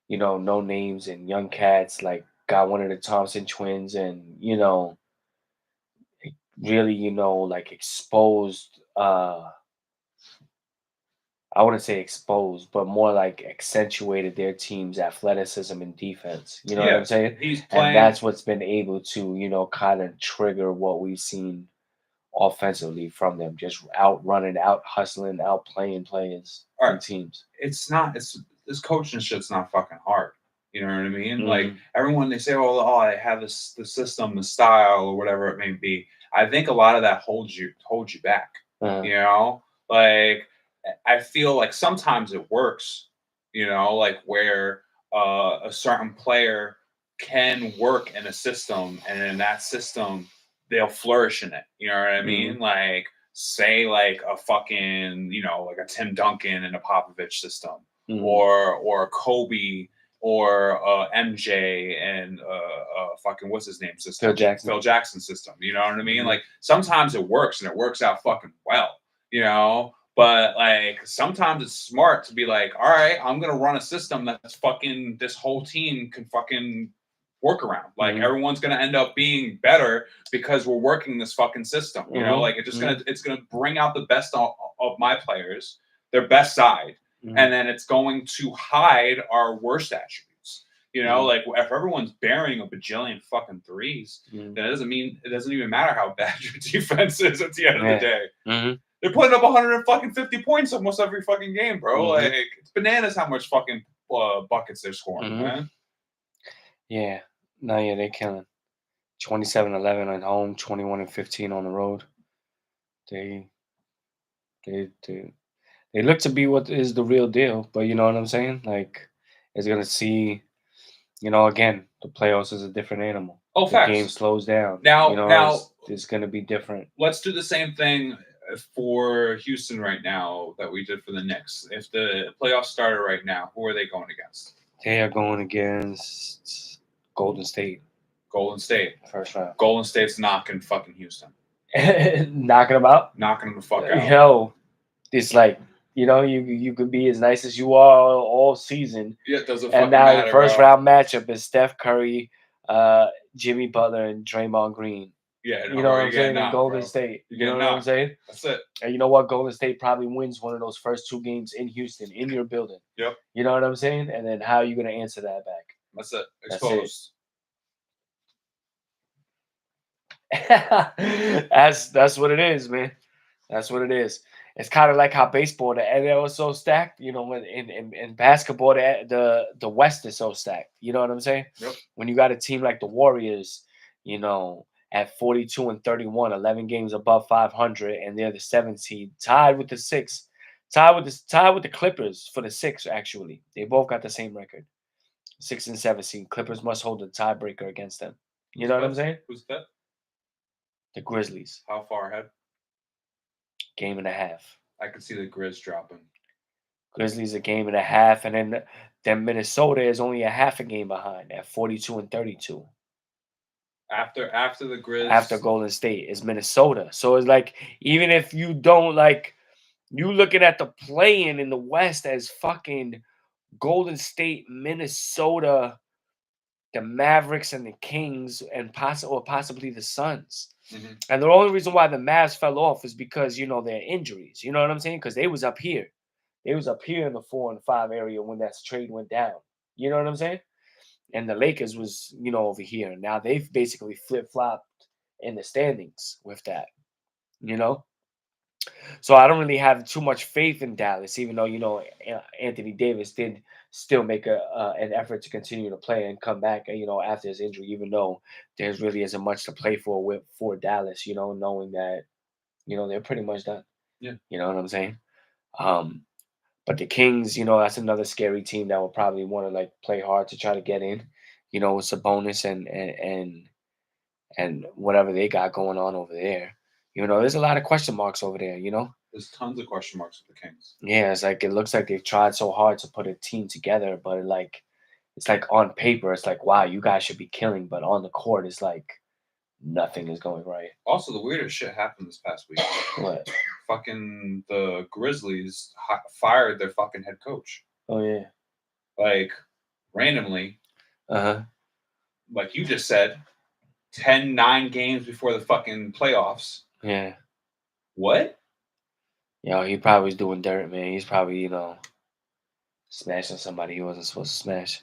no names and young cats. Like got one of the Thompson twins, and really, like exposed. I wouldn't say exposed, but more like accentuated their team's athleticism and defense. You know what I'm Yeah, saying? he's And playing. that's what's been able to, kind of trigger what we've seen offensively from them, just out running, out hustling, out playing players All and right, teams. it's not. It's this coaching shit's not fucking hard. You know what I mean? Like Mhm. everyone, they say, "Oh, I have this the system, the style, or whatever it may be." I think a lot of that holds you back. Uh, You know, like I feel like sometimes it works. Like where a certain player can work in a system, and in that system they'll flourish in it. You know what I mhm, mean? Like say like a fucking like a Tim Duncan in a Popovich system, mhm. or Kobe, or MJ and fucking what's his name Phil system, Jackson. Phil Jackson system. You know what I mean? Mhm, Like sometimes it works and it works out fucking well. But like sometimes it's smart to be like, all right, I'm gonna run a system that's fucking this whole team can fucking work around. Like mhm, everyone's gonna end up being better because we're working this fucking system. mhm, Like mhm, it's gonna bring out the best of my players, their best side, mhm, and then it's going to hide our worst attributes. mhm, Like if everyone's burying a bajillion fucking threes, mhm. then it doesn't even matter how bad your defense is at the end of the Yeah. day. Mhm, They're putting up 150 points almost every fucking game, bro. Like mhm, it's bananas how much fucking buckets they're scoring, mhm. man. Yeah. No, yeah, they're killing. 27-11 at home, 21-15 on the road. They they they look to be what is the real deal, but you know what I'm saying? Like, it's gonna see, again, the playoffs is a different animal. Oh, The game facts. slows down. Now, It's gonna be different. let's do the same thing for Houston right now that we did for the Knicks. If the playoffs started right now, who are they going against? They are going against Golden State Golden State. first round. Golden State's knocking fucking Houston, Knocking them out. knocking them the fuck out. Yo, it's like, you could be as nice as you are all season, Yeah, it doesn't and fucking now the matter, first bro. round matchup is Steph Curry, Jimmy Butler, and Draymond Green. Yeah, You no, know what bro, I'm you're saying? getting In knocked, Golden bro. State. You're You know getting what I'm knocked. saying? That's it. And you know what? Golden State probably wins one of those first two games in Houston, in your building. Yep, You know what I'm saying? And then how are you going to answer that back? that's it. That's it. Exposed. That's what it is, man. That's what it is. It's kind of like how baseball, the NL is so stacked. When in basketball, the West is so stacked. You know what I'm saying? Yep. When you got a team like the Warriors, at 42 and 31, 11 games above 500, and they're the 7th seed, tied with the six, tied with the Clippers for the 6. Actually, they both got the same record, 6 and 7 seed. Clippers must hold a tiebreaker against them. You Who's know what I'm fifth? saying? Who's fifth? The Grizzlies, How far ahead? game and a half. I could see the Grizz dropping. Grizzlies a game and a half, and then Minnesota is only a half a game behind at 42 and 32. After the Grizz. After Golden State is Minnesota. So it's like, even if you don't like, you looking at the play-in in the West as fucking Golden State, Minnesota, the Mavericks, and the Kings, and possibly the Suns. Mhm. And the only reason why the Mavs fell off is because their injuries. You know what I'm saying? Because they was up here. They was up here in the 4 and 5 area when that trade went down. You know what I'm saying? And the Lakers was, over here. Now they've basically flip-flopped in the standings with that, you know? So I don't really have too much faith in Dallas, even though, Anthony Davis did still make an effort to continue to play and come back, after his injury, even though there's really isn't much to play for Dallas, knowing that, they're pretty much done. Yeah. You know what I'm saying? Um, But the Kings, that's another scary team that will probably want to like play hard to try to get in. With Sabonis and whatever they got going on over there. There's a lot of question marks over there. There's tons of question marks with the Kings. Yeah, it's like it looks like they've tried so hard to put a team together, but it's like on paper, it's like, wow, you guys should be killing, but on the court, it's like nothing is going right. Also, the weirdest shit happened this past week. What? Fucking the Grizzlies fired their fucking head coach. Oh yeah. Like randomly. Uh-huh. Like you just said, 9 games before the fucking playoffs. Yeah. What? He probably was doing dirt, man. He's probably, smashing somebody he wasn't supposed to smash.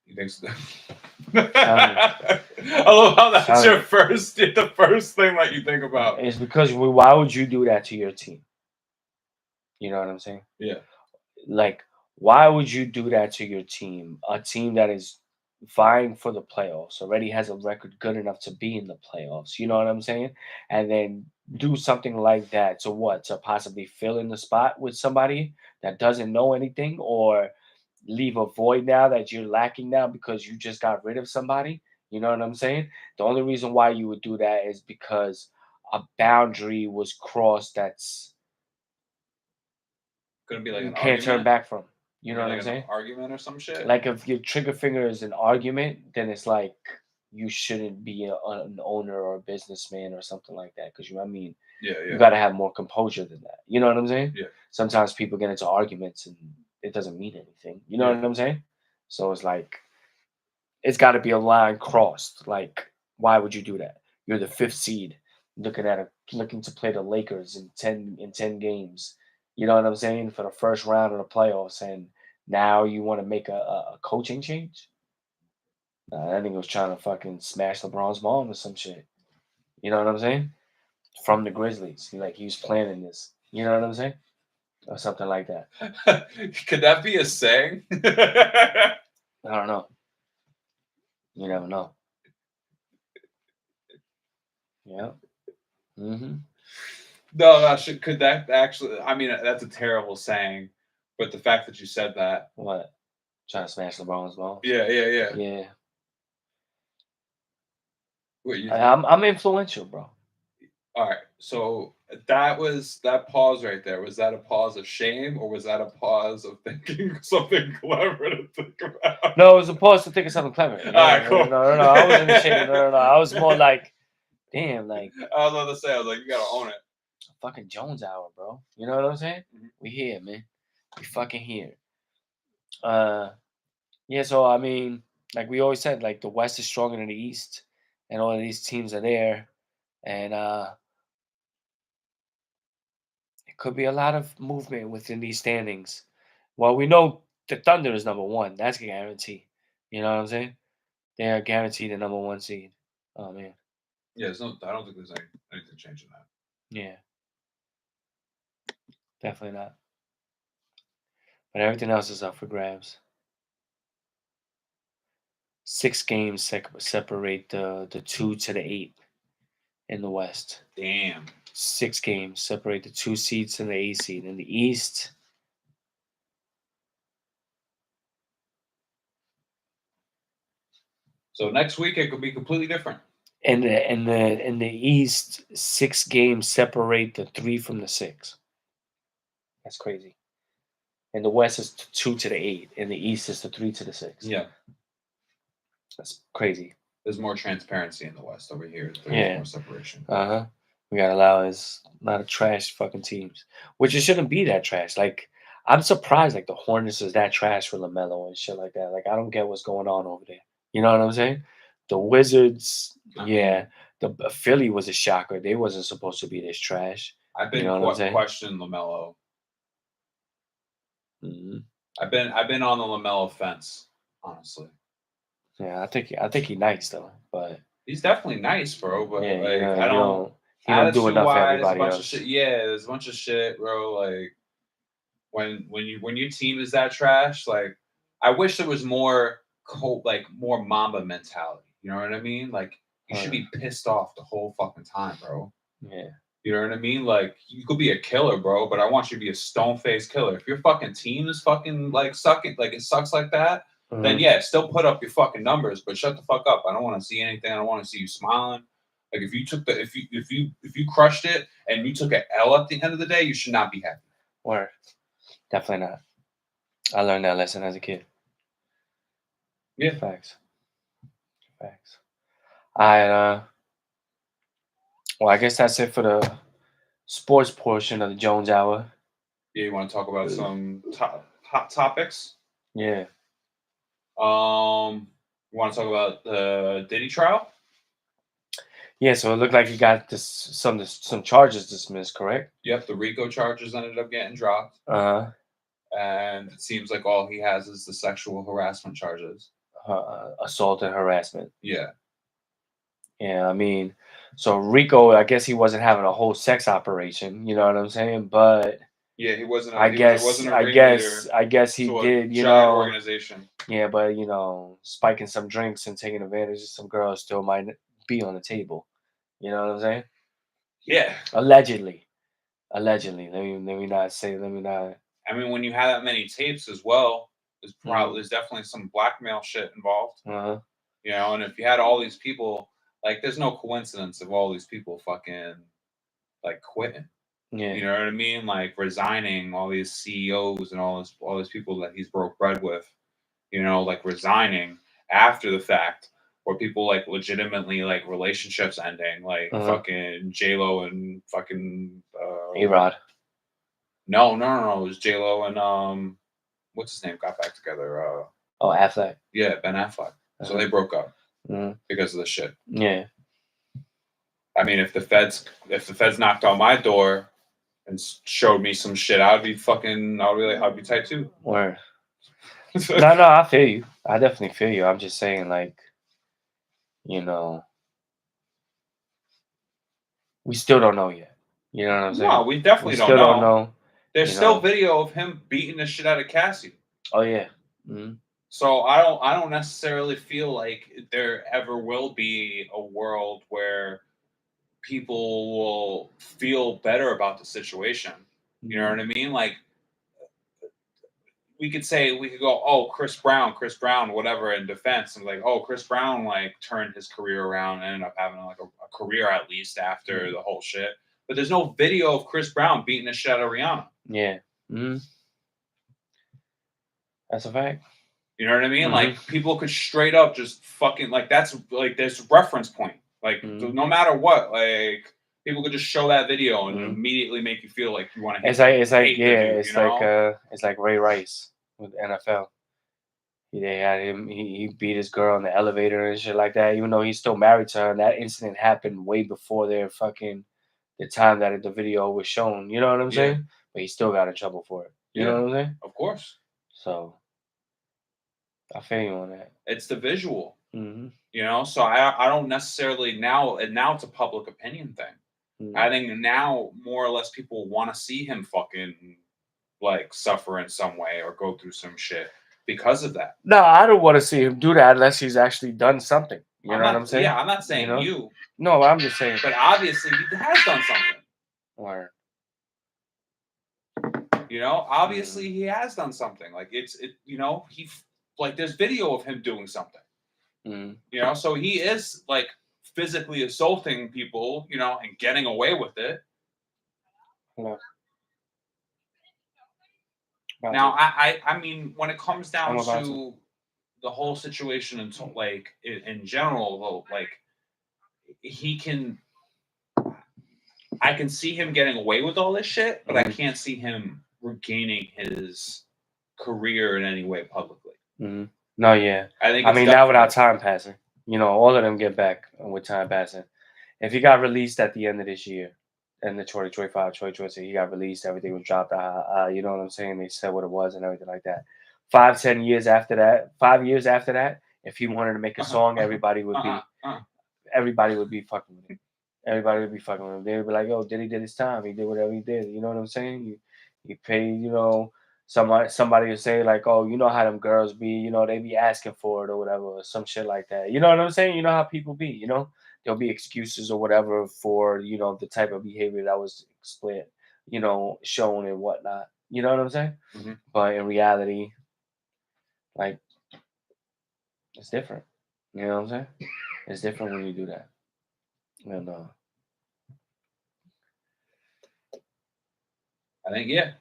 You think so? I love how that's the first thing that you think about. It's because why would you do that to your team? You know what I'm saying? Yeah. Like, why would you do that to your team? A team that is vying for the playoffs, already has a record good enough to be in the playoffs. You know what I'm saying? And then do something like that to what? To possibly fill in the spot with somebody that doesn't know anything, or leave a void now that you're lacking now because you just got rid of somebody. You know what I'm saying? The only reason why you would do that is because a boundary was crossed that's Gonna be like you an can't argument? turn back from. You know like what I'm saying? An argument or some shit. Like if your trigger finger is an argument, then it's like you shouldn't be an owner or a businessman or something like that. Because Yeah. You got to have more composure than that. You know what I'm saying? Yeah. Sometimes people get into arguments and it doesn't mean anything. You know what I'm saying? So it's like it's got to be a line crossed. Like, why would you do that? You're the 5th seed, looking to play the Lakers in 10 games. You know what I'm saying? For the first round of the playoffs, and now you want to make a coaching change? I think it was trying to fucking smash LeBron's mom or some shit. You know what I'm saying? From the Grizzlies. He was planning this. You know what I'm saying? Or something like that. Could that be a saying? I don't know. You never know. Yeah. Mm-hmm. No, could that actually? I mean, that's a terrible saying, but the fact that you said that. What? Trying to smash LeBron's balls? Yeah. Yeah. What, I'm influential, bro. All right. So that pause right there. Was that a pause of shame, or was that a pause of thinking something clever to think about? No, it was a pause to think of something clever. All right, cool. No. I wasn't ashamed. No. I was more like, damn, like. I was about to say, I was like, you gotta own it. Fucking Jones hour, bro. You know what I'm saying? Mm-hmm. We here, man. We fucking here. Yeah. So I mean, like we always said, like the West is stronger than the East, and all of these teams are there, and it could be a lot of movement within these standings. Well, we know the Thunder is number 1. That's a guarantee. You know what I'm saying? They are guaranteed the number 1 seed. Oh man. Yeah, I don't think there's anything changing that. Yeah. Definitely not. But everything else is up for grabs. 6 games separate the 2 to the 8 in the West. Damn. 6 games separate the 2 seeds and the 8 seed. In the East, so next week it could be completely different. in the East, 6 games separate the 3 from the 6. That's crazy. In the West, it's 2 to the 8. In the East, it's the 3 to the 6. Yeah. That's crazy. There's more transparency in the West. Over here, there's more separation. We gotta allow a lot of trash fucking teams, which it shouldn't be that trash. Like, I'm surprised like the Hornets is that trash for LaMelo and shit like that. Like, I don't get what's going on over there. You know what I'm saying? The Wizards, the Philly was a shocker. They wasn't supposed to be this trash. I've been questioning LaMelo. Mm-hmm. I've been on the LaMelo fence, honestly. Yeah, I think he's nice though, but he's definitely nice, bro. But yeah, like, he don't do enough for everybody else. Shit, yeah, there's a bunch of shit, bro. Like when your team is that trash, like I wish there was more more Mamba mentality. You know what I mean? Like you should be pissed off the whole fucking time, bro. Yeah. You know what I mean? Like you could be a killer, bro, but I want you to be a stone-faced killer. If your fucking team is fucking like sucking, like it sucks like that, then yeah, still put up your fucking numbers, but shut the fuck up. I don't want to see anything. I don't want to see you smiling. Like if you crushed it and you took an L at the end of the day, you should not be happy. Word. Definitely not. I learned that lesson as a kid. Yeah. Facts. I well, I guess that's it for the sports portion of the Jones Hour. Yeah, you want to talk about some hot topics? Yeah. You want to talk about the Diddy trial? Yeah, so it looked like he got some charges dismissed, correct? Yep, the RICO charges ended up getting dropped, Uh-huh. and it seems like all he has is the sexual harassment charges. Assault and harassment. Yeah. Yeah, I mean, so Rico, I guess he wasn't having a whole sex operation, you know what I'm saying? But Yeah, he wasn't. I guess he to a did, you giant know. organization. Yeah, but you know, spiking some drinks and taking advantage of some girls still might be on the table. You know what I'm saying? Yeah. Allegedly. Let me not say. Let me not. I mean, when you have that many tapes as well, Mhm. there's definitely some blackmail shit involved. Uh-huh. You know, and if you had all these people, like, there's no coincidence of all these people fucking like quitting. Yeah. You know what I mean? Like resigning, all these CEOs and all these people that he's broke bread with. You know, like resigning after the fact, or people like legitimately like relationships ending, like fucking J-Lo and fucking A-Rod. No, it was J-Lo and what's his name got back together. Oh, Affleck. Yeah, Ben Affleck. So they broke up because of the shit. Yeah. I mean, if the feds knocked on my door and showed me some shit, I'd be tight too. Word. No, I feel you. I definitely feel you. I'm just saying, like, you know, we still don't know yet. You know what I'm saying? No, we definitely still don't know. There's still video of him beating the shit out of Cassie. Oh yeah. Mm-hmm. So I don't necessarily feel like there ever will be a world where people will feel better about the situation. You know what I mean? Like we could go, oh, Chris Brown, whatever, in defense, and like, oh, Chris Brown like turned his career around and ended up having like a career at least after the whole shit. But there's no video of Chris Brown beating the shit out of Rihanna. Yeah. Mm-hmm. That's a fact. You know what I mean? Like people could straight up just fucking like there's a reference point. Like no matter what, like people could just show that video and immediately make you feel like you want to hate. It's like Ray Rice with NFL. They had him. He beat his girl in the elevator and shit like that. Even though he's still married to her, and that incident happened way before the time that the video was shown. You know what I'm saying? But he still got in trouble for it. You know what I'm saying? Of course. So I feel you on that. It's the visual. Mm-hmm. You know, so I don't necessarily now it's a public opinion thing. Mm-hmm. I think now more or less people want to see him fucking like suffer in some way or go through some shit because of that. No, I don't want to see him do that unless he's actually done something. You know what I'm saying? Yeah, I'm not saying you. No, I'm just saying. But obviously he has done something. Or you know, obviously he has done something. Like you know, there's video of him doing something. You know, so he is like physically assaulting people, you know, and getting away with it. Hello. Now, I mean, when it comes down to the whole situation and like in general, though, like I can see him getting away with all this shit, but I can't see him regaining his career in any way publicly. No, yeah. I mean, now without time passing, you know, all of them get back with time passing. If he got released at the end of this year, and the 2025, he got released, everything was dropped. You know what I'm saying? They said what it was and everything like that. 5 years after that, if he wanted to make a song, everybody would be fucking with him. Everybody would be fucking with him. They would be like, "Yo, Diddy did his time. He did whatever he did." You know what I'm saying? He paid. You know, somebody would say like, "Oh, you know how them girls be. You know, they be asking for it or whatever, or some shit like that." You know what I'm saying? You know how people be. You know, there'll be excuses or whatever for the type of behavior that was split, shown and whatnot. You know what I'm saying? Mm-hmm. But in reality, like, it's different. You know what I'm saying? It's different when you do that. And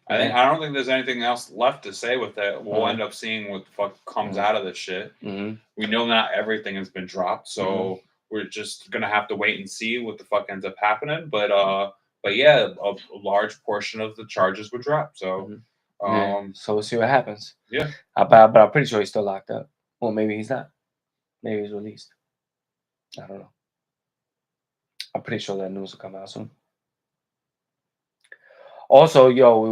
I don't think there's anything else left to say with that. We'll end up seeing what the fuck comes out of this shit. We know not everything has been dropped, so we're just gonna have to wait and see what the fuck ends up happening. But yeah, a large portion of the charges were dropped. So, So we'll see what happens. Yeah. But I'm pretty sure he's still locked up. Well, maybe he's not. Maybe he's released. I don't know. I'm pretty sure that news will come out soon. Also,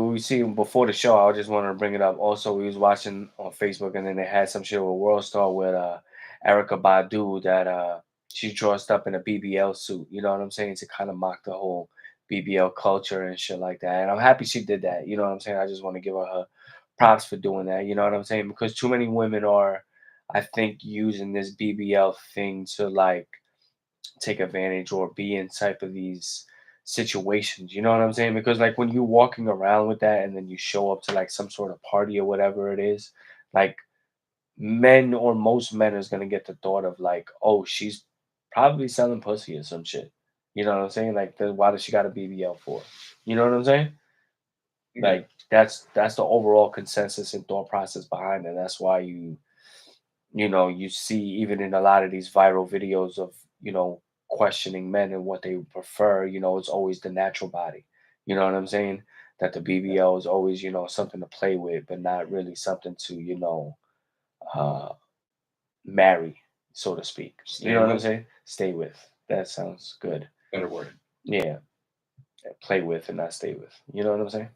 we see before the show. I just wanted to bring it up. Also, we was watching on Facebook, and then they had some shit with World Star with Erykah Badu that she dressed up in a BBL suit. You know what I'm saying? To kind of mock the whole BBL culture and shit like that. And I'm happy she did that. You know what I'm saying? I just want to give her props for doing that. You know what I'm saying? Because too many women are, I think, using this BBL thing to like take advantage or be in type of these situations. You know what I'm saying? Because like when you're walking around with that and then you show up to like some sort of party or whatever it is, like men or most men is gonna get the thought of like, oh, she's probably selling pussy or some shit. You know what I'm saying? Like, why does she got a BBL for? You know what I'm saying? Yeah. Like that's the overall consensus and thought process behind it. That's why you see even in a lot of these viral videos of questioning men and what they prefer. It's always the natural body. You know what I'm saying? That the BBL is always something to play with, but not really something to uh, marry, so to speak. Stay You know what I'm with. saying? Stay with. That sounds good. Better word. Yeah. Play with and not stay with. You know what I'm saying?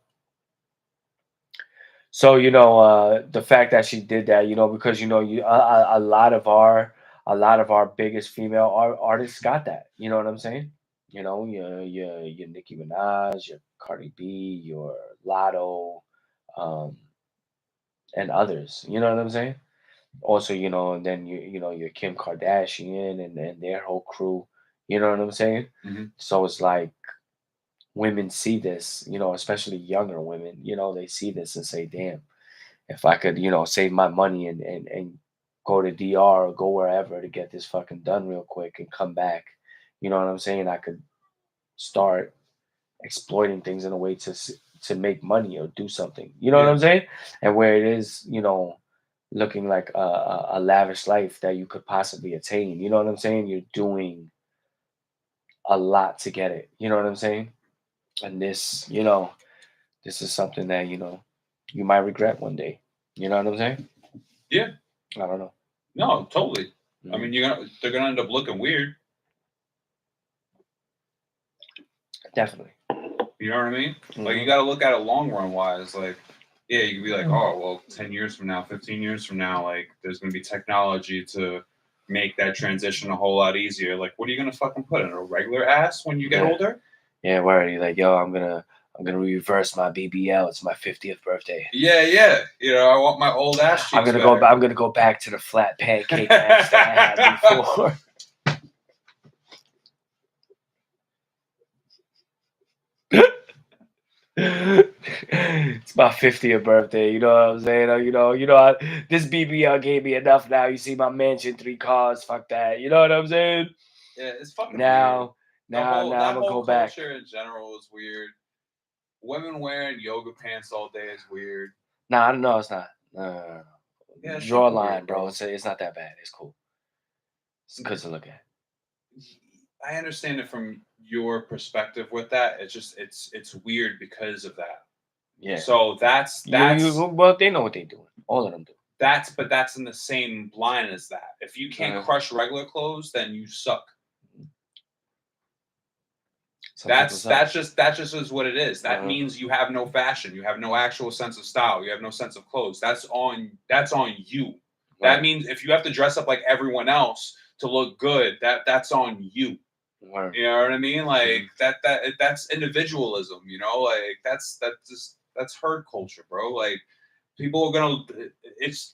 So the fact that she did that, because a lot of our biggest female artists got that. You know what I'm saying? Your Nicki Minaj, your Cardi B, your Lotto, um, and others. You know what I'm saying? Also, and then your Kim Kardashian and their whole crew. You know what I'm saying? Mhm. So it's like women see this, especially younger women. They see this and say, "Damn, if I could, save my money and go to DR or go wherever to get this fucking done real quick and come back, you know what I'm saying? I could start exploiting things in a way to make money or do something. You know what Yeah. I'm saying? And where it is, looking like a lavish life that you could possibly attain. You know what I'm saying? You're doing a lot to get it. You know what I'm saying? And this is something that you might regret one day. You know what I'm saying? Yeah. I don't know. No, totally. I Mhm. mean, they're gonna end up looking weird. Definitely. You know what I mean? Like you Mhm. got to look at it long run wise. Like, yeah, you could be like, oh, well, 10 years from now, 15 years from now, like there's gonna be technology to make that transition a whole lot easier. Like, what are you gonna fucking put in a regular ass when you get Yeah. older? Yeah, where you're like, yo, I'm gonna reverse my BBL. It's my 50th birthday. Yeah. I want my old ass cheeks I'm gonna back. I'm gonna go back to the flat pancake ass that I had before. It's my 50th birthday. You know what I'm saying? This BBL gave me enough. Now you see my mansion, 3 cars. Fuck that. You know what I'm saying? Yeah, it's fucking weird. Now That I'm gonna whole go back. culture in general is weird. Women wearing yoga pants all day is weird. Nah, I don't know. It's not. No. Yeah, it's Draw a fucking line, weird, bro. bro. It's not that bad. It's cool. It's good to look at. I understand it from your perspective with that. It's just it's weird because of that. Yeah. So that's well, they know what they're doing. All of them do. but that's in the same line as that. If you can't crush regular clothes, then you suck. That's just is what it is. That means you have no fashion. You have no actual sense of style. You have no sense of clothes. That's on you. Right. That means if you have to dress up like everyone else to look good, that's on you. Right. You know what I mean? Like that's individualism. Like that's herd culture, bro. Like people are gonna it's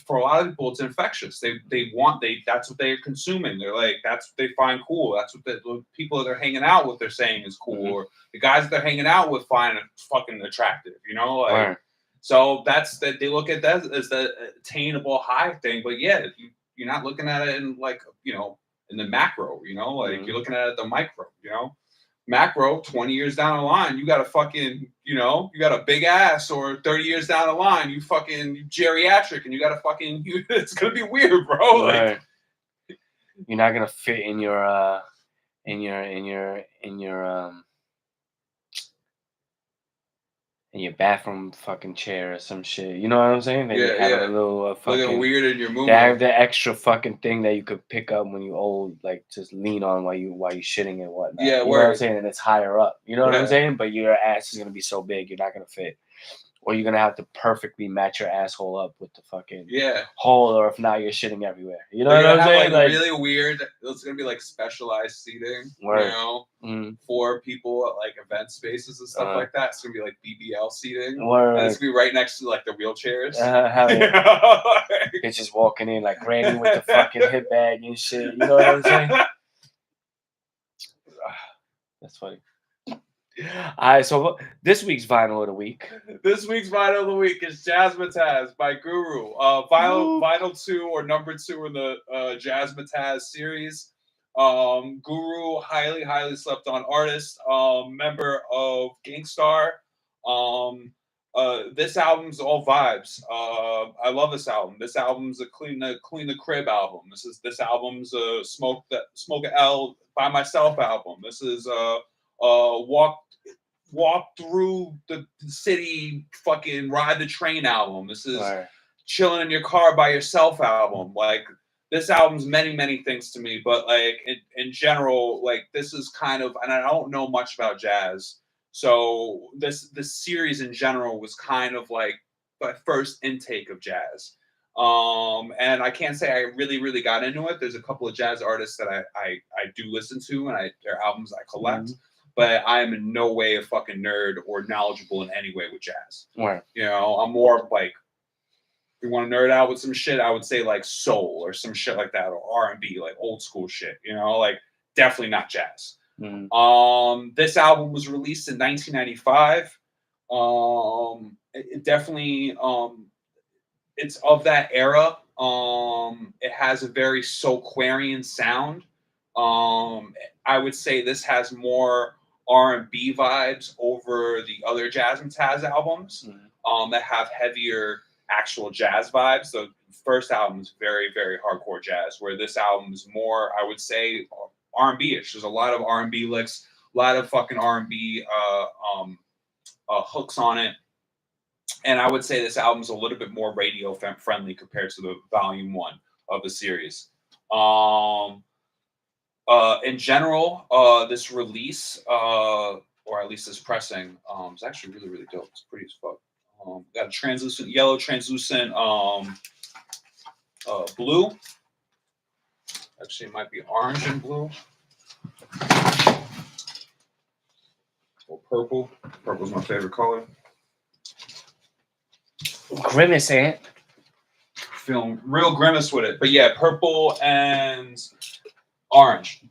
for a lot of people it's infectious. That's what they're consuming. They're like that's what they find cool. That's what the people that they're hanging out with they're saying is cool, or the guys that they're hanging out with find fucking attractive. Like so that's that they look at that as the attainable high thing. But yeah, you're not looking at it in like in the macro. Like you're looking at it at the micro. Macro, 20 years down the line, you got a fucking, you got a big ass, or 30 years down the line, you fucking geriatric and you got a fucking, it's going to be weird, bro. Like, You're not gonna fit in your in your bathroom fucking chair or some shit. You know what I'm saying? They Yeah, have yeah. a little Looking fucking. weird in your movie. They have the extra fucking thing that you could pick up when you old, like just lean on while you shitting and whatnot. Yeah, you know what I'm word. saying? And it's higher up. You know what I'm Yeah. saying? But your ass is gonna be so big, you're not gonna fit. Or you're gonna have to perfectly match your asshole up with the fucking Yeah. hole, or if not, you're shitting everywhere. You know They're what gonna I'm have saying? like really weird. It's gonna be like specialized seating, Word. you know, Mm. for people at like event spaces and stuff like that. It's gonna be like BBL seating, Word. and it's gonna be right next to like the wheelchairs. Hell yeah. It's just walking in like Granny with the fucking hip bag and shit. You know what I'm saying? That's funny. All right, so this week's vinyl of the week. This week's vinyl of the week is Jazzmatazz by Guru. Vinyl 2 or number 2 in the Jazzmatazz series. Guru, highly slept on artist, member of Gangstar. This album's all vibes. I love this album. This album's a clean the crib album. This album's a smoke a L by myself album. This is walk through the city, fucking ride the train album. This is chilling in your car by yourself album. Like, this album's many things to me, but like in general, like this is kind of, and I don't know much about jazz, so this series in general was kind of like my first intake of jazz. And I can't say I really got into it. There's a couple of jazz artists that I do listen to, and their albums I collect. Mm-hmm. But I am in no way a fucking nerd or knowledgeable in any way with jazz. Right. You know, I'm more of like, if you want to nerd out with some shit, I would say like soul or some shit like that, or R&B, like old school shit. You know, like definitely not jazz. Mm. This album was released in 1995. It definitely, it's of that era. It has a very Soulquarian sound. I would say this has more R&B vibes over the other Jazzmatazz albums that have heavier actual jazz vibes. The first album is very hardcore jazz, where this album is more, I would say, R&B-ish. There's a lot of R&B licks, a lot of fucking R&B hooks on it. And I would say this album's a little bit more radio friendly compared to the volume 1 of the series. In general, this release, or at least this pressing, is actually really dope. It's pretty as fuck. Got a translucent yellow, translucent blue. Actually, it might be orange and blue. Or purple. Purple's my favorite color. Grimace, Ant. Feeling real Grimace with it. But yeah, purple and orange.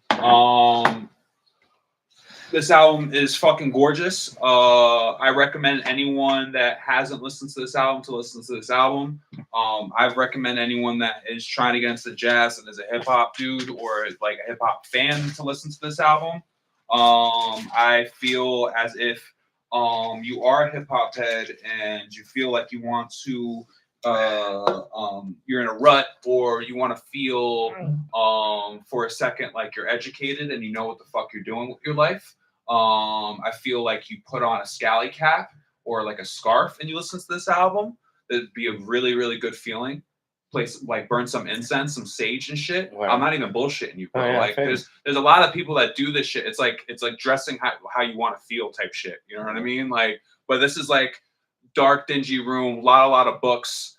This album is fucking gorgeous. I recommend anyone that hasn't listened to this album to listen to this album. I recommend anyone that is trying to get into jazz and is a hip hop dude or like a hip hop fan to listen to this album. I feel as if you are a hip hop head and you feel like you want to you're in a rut, or you want to feel for a second like you're educated and you know what the fuck you're doing with your life. I feel like you put on a scally cap or like a scarf and you listen to this album. It'd be a really good feeling. Place like burn some incense, some sage and shit. Right. I'm not even bullshitting you, bro. Like there's a lot of people that do this shit. It's like dressing how you want to feel type shit. You know what I mean? Like, but this is like dark, dingy room, lot of books.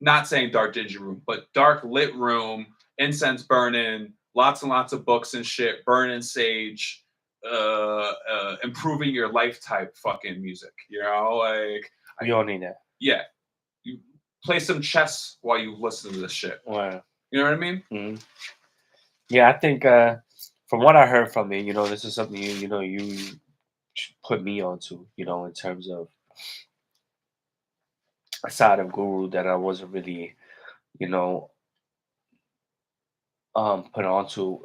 Not saying dark, dingy room, but dark lit room, incense burning, lots and lots of books and shit, burning sage, improving your life type fucking music. You know, like we all need that. Yeah, you play some chess while you listen to this shit. Wow. You know what I mean? Mm-hmm. Yeah, I think from what I heard from you, this is something you put me onto, in terms of a side of Guru that I wasn't really, put onto,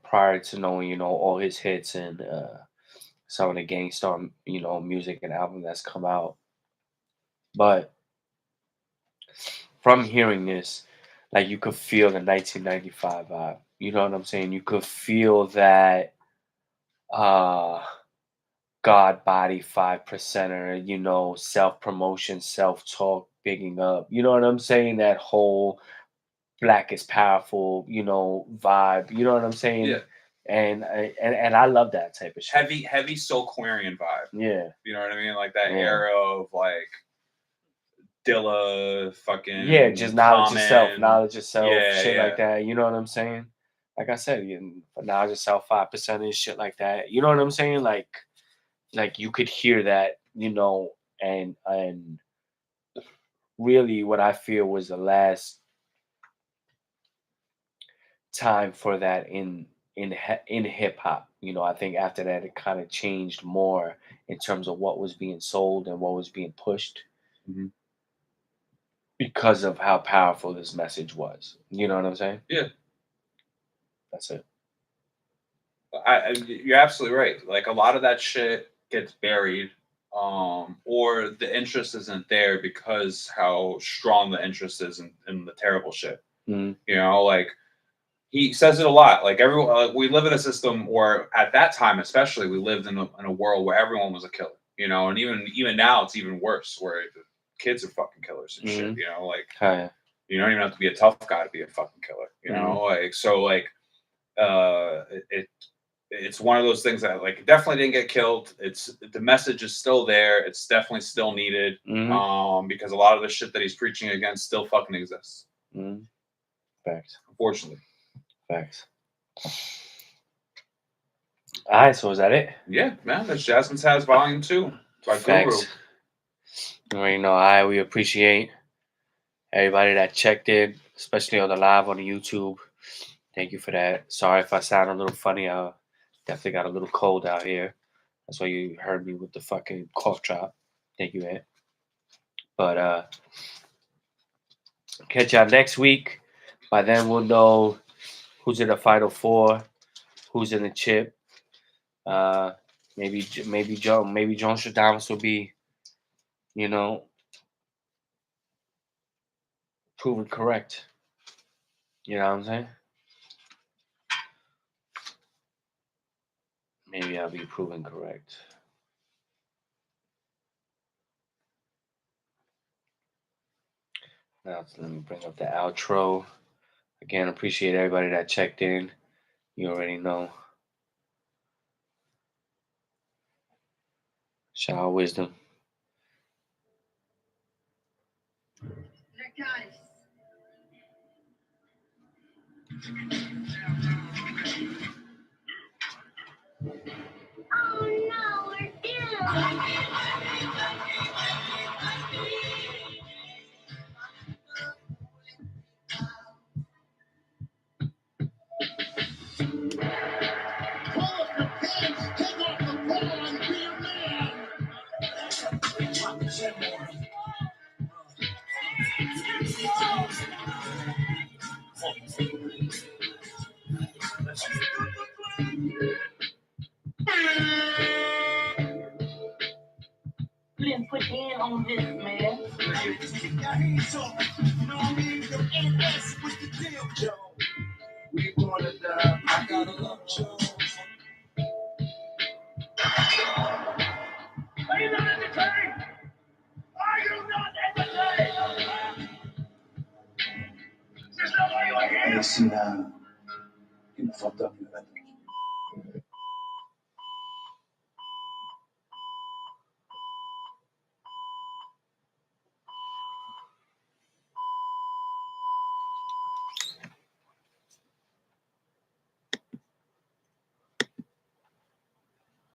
prior to knowing, all his hits and some of the Gangstar, music and album that's come out. But from hearing this, Like you could feel the 1995 vibe. You know what I'm saying? You could feel that God body 5%er, self promotion, self talk, bigging up. You know what I'm saying? That whole black is powerful, vibe. You know what I'm saying? Yeah. And I love that type of shit. Heavy Soulquarian vibe. Yeah. You know what I mean? Like that Yeah. era of like Dilla, fucking just knowledge Common. yourself, Yeah, shit yeah. like that. You know what I'm saying? Like I said, knowledge yourself, 5% and shit like that. You know what I'm saying? Like you could hear that, and really what I feel was the last time for that in hip hop. I think after that it kind of changed more in terms of what was being sold and what was being pushed. Mhm. Because of how powerful this message was. You know what I'm saying? Yeah. That's it. You're absolutely right. Like a lot of that shit gets buried, or the interest isn't there because how strong the interest is in the terrible shit. Mm-hmm. You know, like he says it a lot. Like everyone, we live in a system where, at that time especially, we lived in a world where everyone was a killer. You know, and even now it's even worse, where the kids are fucking killers and shit. You know, like you don't even have to be a tough guy to be a fucking killer. You know, like so, like it's one of those things that like definitely didn't get killed. It's the message is still there. It's definitely still needed. Because a lot of the shit that he's preaching against still fucking exists. Facts. Unfortunately. Facts. All right, so is that it? Yeah, man. That's Jasmine's House Volume 2 by Guru. You know, we appreciate everybody that checked in, especially on the live on the YouTube. Thank you for that. Sorry if I sound a little funny. I definitely got a little cold out here. That's why you heard me with the fucking cough drop. Thank you, man. But catch y'all next week. By then we'll know who's in the Final Four, who's in the chip. Maybe Joan Stradamus will be, proven correct. You know what I'm saying? Maybe I'll be proven correct. Now let me bring up the outro. Again, appreciate everybody that checked in. You already know. Shower wisdom. Oh no, we're doomed. You didn't put in on this, man. We wanna die. I gotta love Jones. Are you not entertained? Are you not entertained? There's nobody like you. Hey, see, you fucked up.